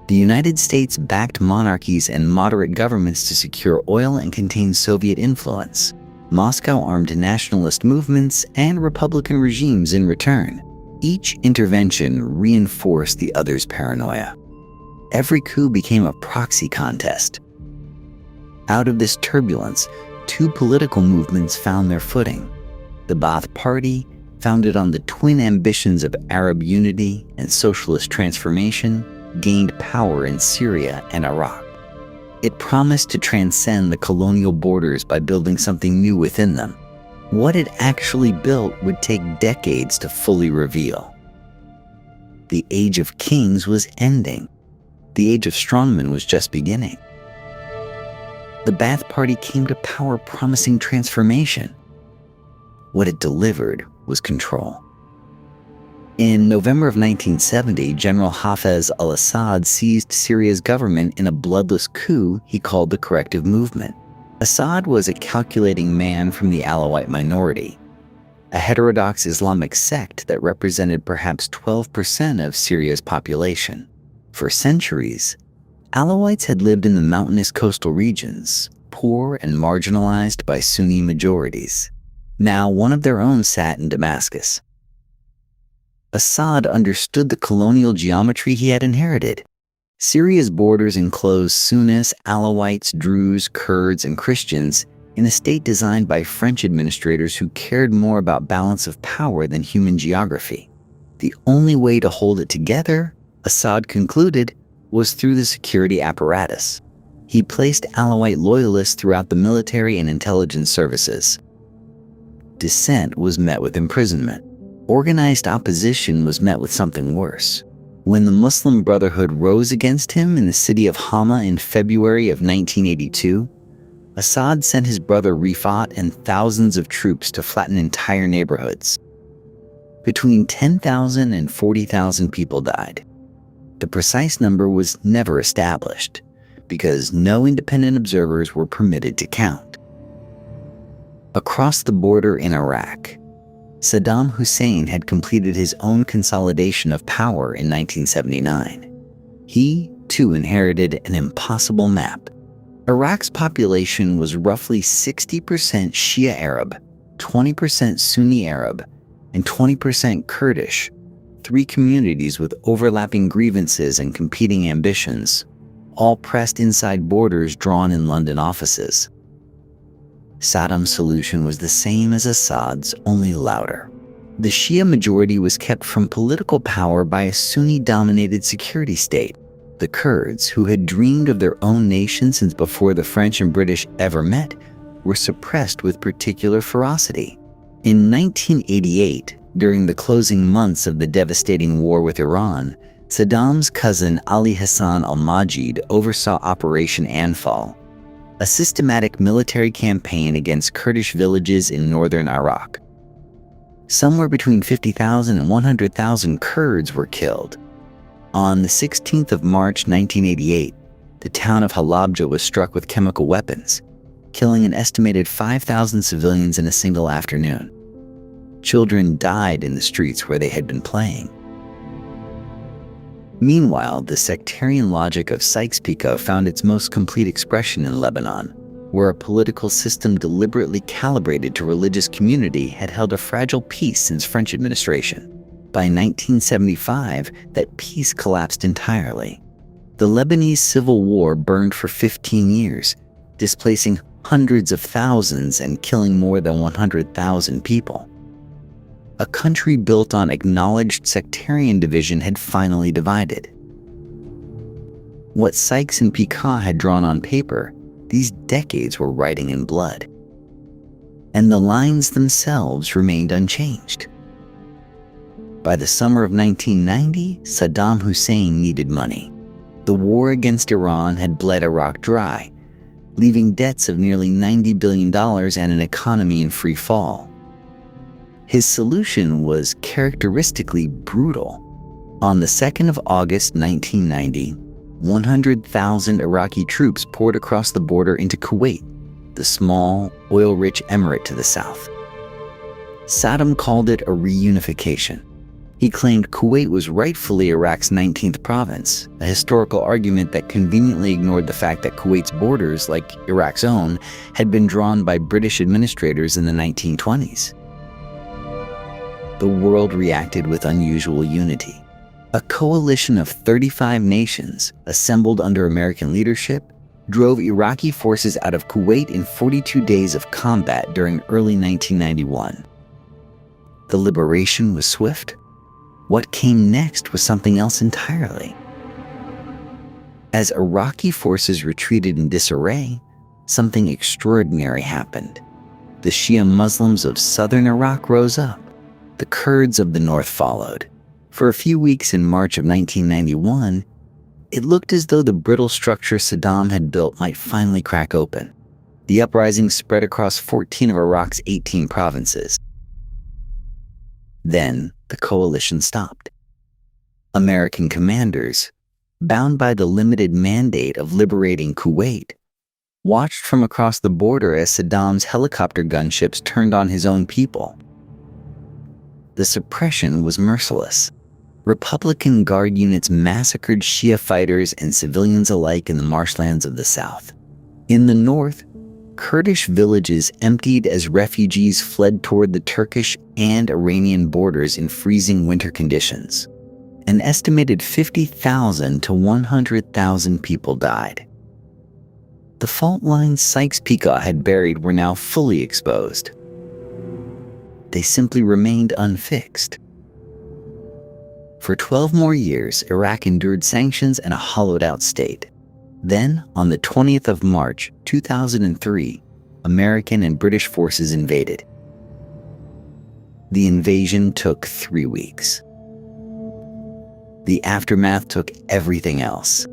The United States backed monarchies and moderate governments to secure oil and contain Soviet influence. Moscow armed nationalist movements and Republican regimes in return. Each intervention reinforced the other's paranoia. Every coup became a proxy contest. Out of this turbulence, two political movements found their footing. The Ba'ath Party, founded on the twin ambitions of Arab unity and socialist transformation, gained power in Syria and Iraq. It promised to transcend the colonial borders by building something new within them. What it actually built would take decades to fully reveal. The Age of Kings was ending. The Age of Strongmen was just beginning. The Ba'ath Party came to power promising transformation. What it delivered was control. In November of 1970, General Hafez al-Assad seized Syria's government in a bloodless coup he called the Corrective Movement. Assad was a calculating man from the Alawite minority, a heterodox Islamic sect that represented perhaps 12% of Syria's population. For centuries, Alawites had lived in the mountainous coastal regions, poor and marginalized by Sunni majorities. Now one of their own sat in Damascus. Assad understood the colonial geometry he had inherited. Syria's borders enclosed Sunnis, Alawites, Druze, Kurds, and Christians in a state designed by French administrators who cared more about balance of power than human geography. The only way to hold it together, Assad concluded, was through the security apparatus. He placed Alawite loyalists throughout the military and intelligence services. Dissent was met with imprisonment. Organized opposition was met with something worse. When the Muslim Brotherhood rose against him in the city of Hama in February of 1982, Assad sent his brother Rifat and thousands of troops to flatten entire neighborhoods. Between 10,000 and 40,000 people died. The precise number was never established, because no independent observers were permitted to count. Across the border in Iraq, Saddam Hussein had completed his own consolidation of power in 1979. He, too, inherited an impossible map. Iraq's population was roughly 60% Shia Arab, 20% Sunni Arab, and 20% Kurdish, three communities with overlapping grievances and competing ambitions, all pressed inside borders drawn in London offices. Saddam's solution was the same as Assad's, only louder. The Shia majority was kept from political power by a Sunni-dominated security state. The Kurds, who had dreamed of their own nation since before the French and British ever met, were suppressed with particular ferocity. In 1988, during the closing months of the devastating war with Iran, Saddam's cousin Ali Hassan al-Majid oversaw Operation Anfal, a systematic military campaign against Kurdish villages in northern Iraq. Somewhere between 50,000 and 100,000 Kurds were killed. On the 16th of March 1988, the town of Halabja was struck with chemical weapons, killing an estimated 5,000 civilians in a single afternoon. Children died in the streets where they had been playing. Meanwhile, the sectarian logic of Sykes-Picot found its most complete expression in Lebanon, where a political system deliberately calibrated to religious community had held a fragile peace since French administration. By 1975, that peace collapsed entirely. The Lebanese civil war burned for 15 years, displacing hundreds of thousands and killing more than 100,000 people. A country built on acknowledged sectarian division had finally divided. What Sykes and Picot had drawn on paper, these decades were writing in blood. And the lines themselves remained unchanged. By the summer of 1990, Saddam Hussein needed money. The war against Iran had bled Iraq dry, leaving debts of nearly $90 billion and an economy in free fall. His solution was characteristically brutal. On the 2nd of August 1990, 100,000 Iraqi troops poured across the border into Kuwait, the small, oil-rich emirate to the south. Saddam called it a reunification. He claimed Kuwait was rightfully Iraq's 19th province, a historical argument that conveniently ignored the fact that Kuwait's borders, like Iraq's own, had been drawn by British administrators in the 1920s. The world reacted with unusual unity. A coalition of 35 nations, assembled under American leadership, drove Iraqi forces out of Kuwait in 42 days of combat during early 1991. The liberation was swift. What came next was something else entirely. As Iraqi forces retreated in disarray, something extraordinary happened. The Shia Muslims of southern Iraq rose up. The Kurds of the north followed. For a few weeks in March of 1991, it looked as though the brittle structure Saddam had built might finally crack open. The uprising spread across 14 of Iraq's 18 provinces. Then, the coalition stopped. American commanders, bound by the limited mandate of liberating Kuwait, watched from across the border as Saddam's helicopter gunships turned on his own people. The suppression was merciless. Republican Guard units massacred Shia fighters and civilians alike in the marshlands of the south. In the north, Kurdish villages emptied as refugees fled toward the Turkish and Iranian borders in freezing winter conditions. An estimated 50,000 to 100,000 people died. The fault lines Sykes-Picot had buried were now fully exposed. They simply remained unfixed. For 12 more years, Iraq endured sanctions and a hollowed-out state. Then, on the 20th of March, 2003, American and British forces invaded. The invasion took 3 weeks. The aftermath took everything else.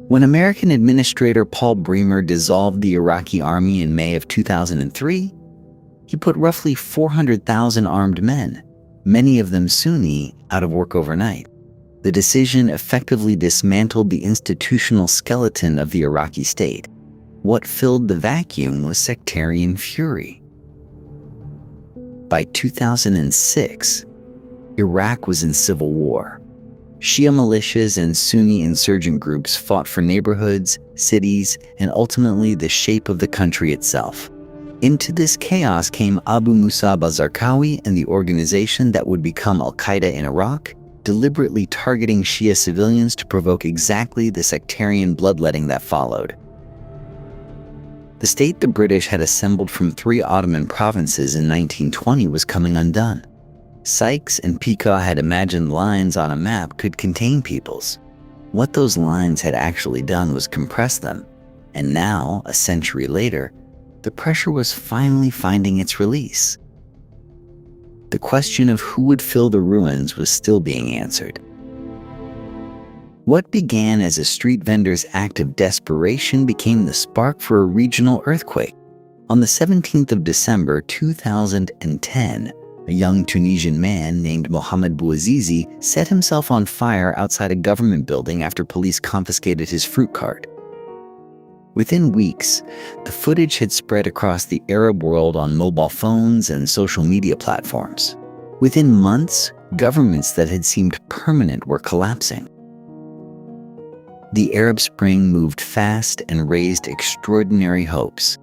When American Administrator Paul Bremer dissolved the Iraqi army in May of 2003, he put roughly 400,000 armed men, many of them Sunni, out of work overnight. The decision effectively dismantled the institutional skeleton of the Iraqi state. What filled the vacuum was sectarian fury. By 2006, Iraq was in civil war. Shia militias and Sunni insurgent groups fought for neighborhoods, cities, and ultimately the shape of the country itself. Into this chaos came Abu Musab al-Zarqawi and the organization that would become Al-Qaeda in Iraq, deliberately targeting Shia civilians to provoke exactly the sectarian bloodletting that followed. The state the British had assembled from 3 Ottoman provinces in 1920 was coming undone. Sykes and Picot had imagined lines on a map could contain peoples. What those lines had actually done was compress them, and now, a century later, the pressure was finally finding its release. The question of who would fill the ruins was still being answered. What began as a street vendor's act of desperation became the spark for a regional earthquake. On the 17th of December 2010, a young Tunisian man named Mohamed Bouazizi set himself on fire outside a government building after police confiscated his fruit cart. Within weeks, the footage had spread across the Arab world on mobile phones and social media platforms. Within months, governments that had seemed permanent were collapsing. The Arab Spring moved fast and raised extraordinary hopes.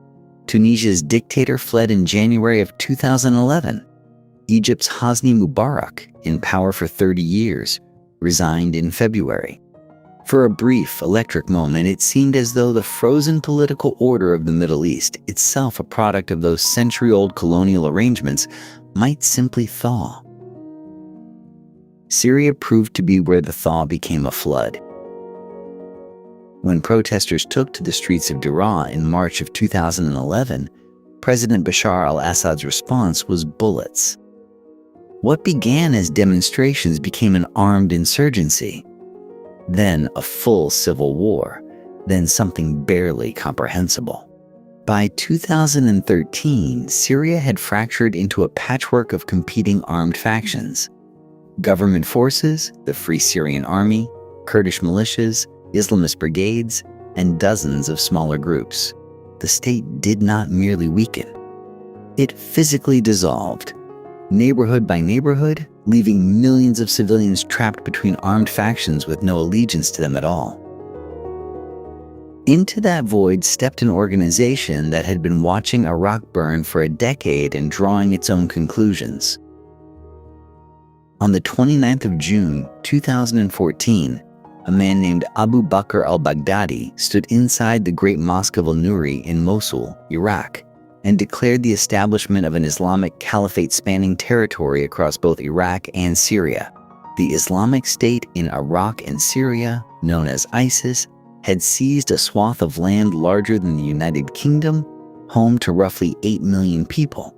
Tunisia's dictator fled in January of 2011. Egypt's Hosni Mubarak, in power for 30 years, resigned in February. For a brief, electric moment, it seemed as though the frozen political order of the Middle East, itself a product of those century-old colonial arrangements, might simply thaw. Syria proved to be where the thaw became a flood. When protesters took to the streets of Daraa in March of 2011, President Bashar al-Assad's response was bullets. What began as demonstrations became an armed insurgency. Then a full civil war, then something barely comprehensible. By 2013, Syria had fractured into a patchwork of competing armed factions. Government forces, the Free Syrian Army, Kurdish militias, Islamist brigades, and dozens of smaller groups. The state did not merely weaken. It physically dissolved, neighborhood by neighborhood, leaving millions of civilians trapped between armed factions with no allegiance to them at all. Into that void stepped an organization that had been watching Iraq burn for a decade and drawing its own conclusions. On the 29th of June, 2014, a man named Abu Bakr al-Baghdadi stood inside the Great Mosque of al-Nuri in Mosul, Iraq, and declared the establishment of an Islamic caliphate spanning territory across both Iraq and Syria. The Islamic State in Iraq and Syria, known as ISIS, had seized a swath of land larger than the United Kingdom, home to roughly 8 million people.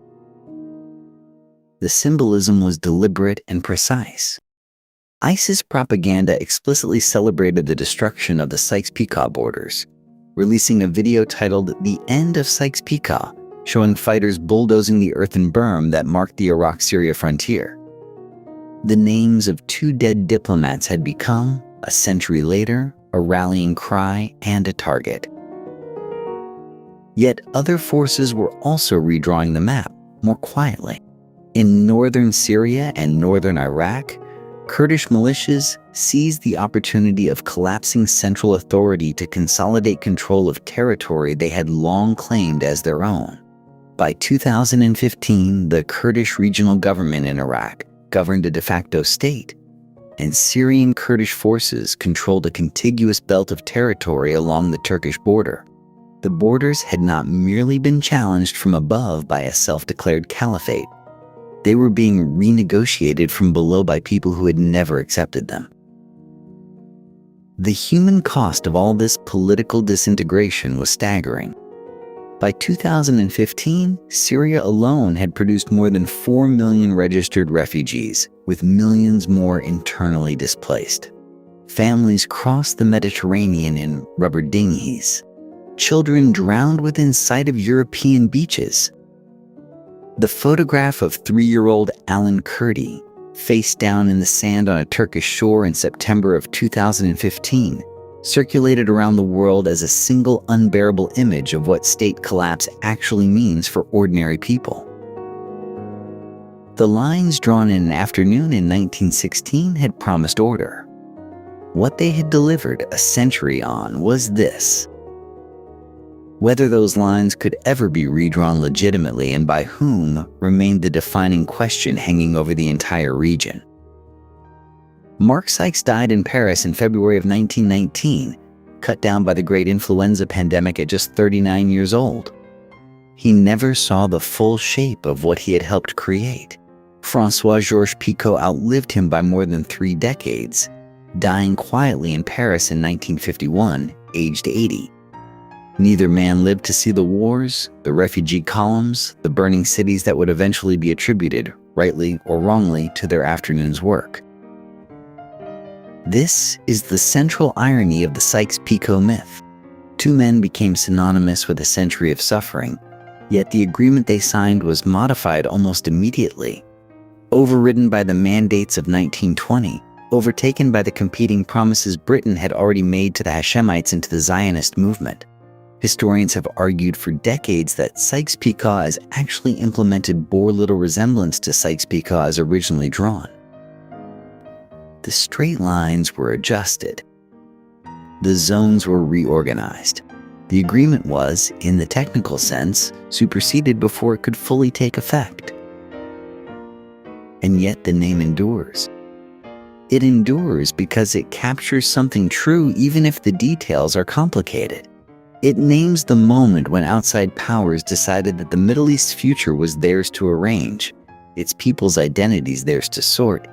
The symbolism was deliberate and precise. ISIS propaganda explicitly celebrated the destruction of the Sykes-Picot borders, releasing a video titled "The End of Sykes-Picot," showing fighters bulldozing the earthen berm that marked the Iraq-Syria frontier. The names of 2 dead diplomats had become, a century later, a rallying cry and a target. Yet other forces were also redrawing the map, more quietly. In northern Syria and northern Iraq, Kurdish militias seized the opportunity of collapsing central authority to consolidate control of territory they had long claimed as their own. By 2015, the Kurdish regional government in Iraq governed a de facto state, and Syrian Kurdish forces controlled a contiguous belt of territory along the Turkish border. The borders had not merely been challenged from above by a self-declared caliphate. They were being renegotiated from below by people who had never accepted them. The human cost of all this political disintegration was staggering. By 2015, Syria alone had produced more than 4 million registered refugees, with millions more internally displaced. Families crossed the Mediterranean in rubber dinghies. Children drowned within sight of European beaches. The photograph of 3-year-old Alan Kurdi, face down in the sand on a Turkish shore in September of 2015, circulated around the world as a single unbearable image of what state collapse actually means for ordinary people. The lines drawn in an afternoon in 1916 had promised order. What they had delivered a century on was this. Whether those lines could ever be redrawn legitimately and by whom remained the defining question hanging over the entire region. Mark Sykes died in Paris in February of 1919, cut down by the great influenza pandemic at just 39 years old. He never saw the full shape of what he had helped create. François Georges-Picot outlived him by more than 3 decades, dying quietly in Paris in 1951, aged 80. Neither man lived to see the wars, the refugee columns, the burning cities that would eventually be attributed, rightly or wrongly, to their afternoon's work. This is the central irony of the Sykes-Picot myth. 2 men became synonymous with a century of suffering, yet the agreement they signed was modified almost immediately. Overridden by the mandates of 1920, overtaken by the competing promises Britain had already made to the Hashemites and to the Zionist movement. Historians have argued for decades that Sykes-Picot as actually implemented bore little resemblance to Sykes-Picot as originally drawn. The straight lines were adjusted. The zones were reorganized. The agreement was, in the technical sense, superseded before it could fully take effect. And yet the name endures. It endures because it captures something true even if the details are complicated. It names the moment when outside powers decided that the Middle East's future was theirs to arrange, its people's identities theirs to sort,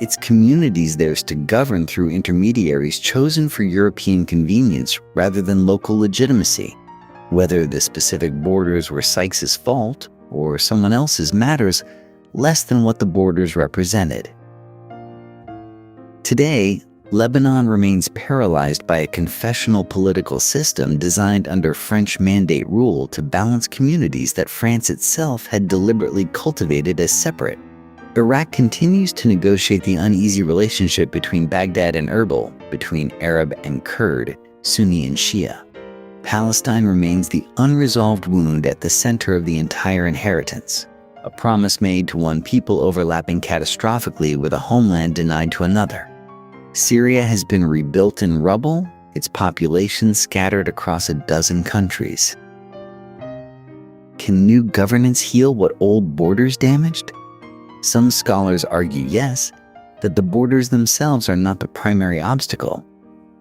its communities theirs to govern through intermediaries chosen for European convenience rather than local legitimacy. Whether the specific borders were Sykes' fault or someone else's matters less than what the borders represented. Today, Lebanon remains paralyzed by a confessional political system designed under French mandate rule to balance communities that France itself had deliberately cultivated as separate. Iraq continues to negotiate the uneasy relationship between Baghdad and Erbil, between Arab and Kurd, Sunni and Shia. Palestine remains the unresolved wound at the center of the entire inheritance, a promise made to one people overlapping catastrophically with a homeland denied to another. Syria has been rebuilt in rubble, its population scattered across a dozen countries. Can new governance heal what old borders damaged? Some scholars argue yes, that the borders themselves are not the primary obstacle,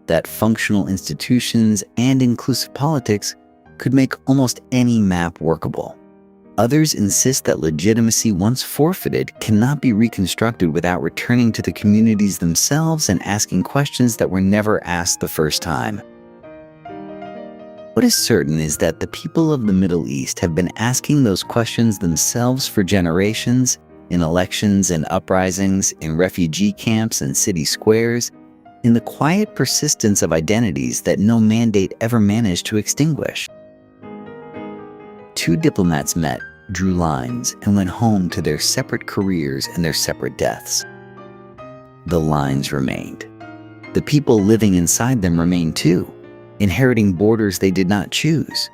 that functional institutions and inclusive politics could make almost any map workable. Others insist that legitimacy once forfeited cannot be reconstructed without returning to the communities themselves and asking questions that were never asked the first time. What is certain is that the people of the Middle East have been asking those questions themselves for generations, in elections and uprisings, in refugee camps and city squares, in the quiet persistence of identities that no mandate ever managed to extinguish. Two diplomats met, drew lines, and went home to their separate careers and their separate deaths. The lines remained. The people living inside them remained too, inheriting borders they did not choose,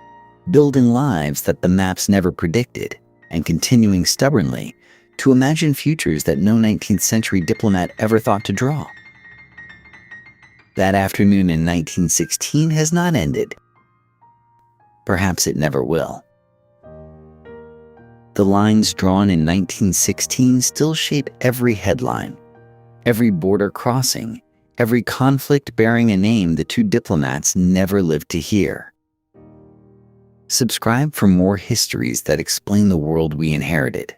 building lives that the maps never predicted, and continuing stubbornly to imagine futures that no 19th century diplomat ever thought to draw. That afternoon in 1916 has not ended. Perhaps it never will. The lines drawn in 1916 still shape every headline, every border crossing, every conflict bearing a name the two diplomats never lived to hear. Subscribe for more histories that explain the world we inherited.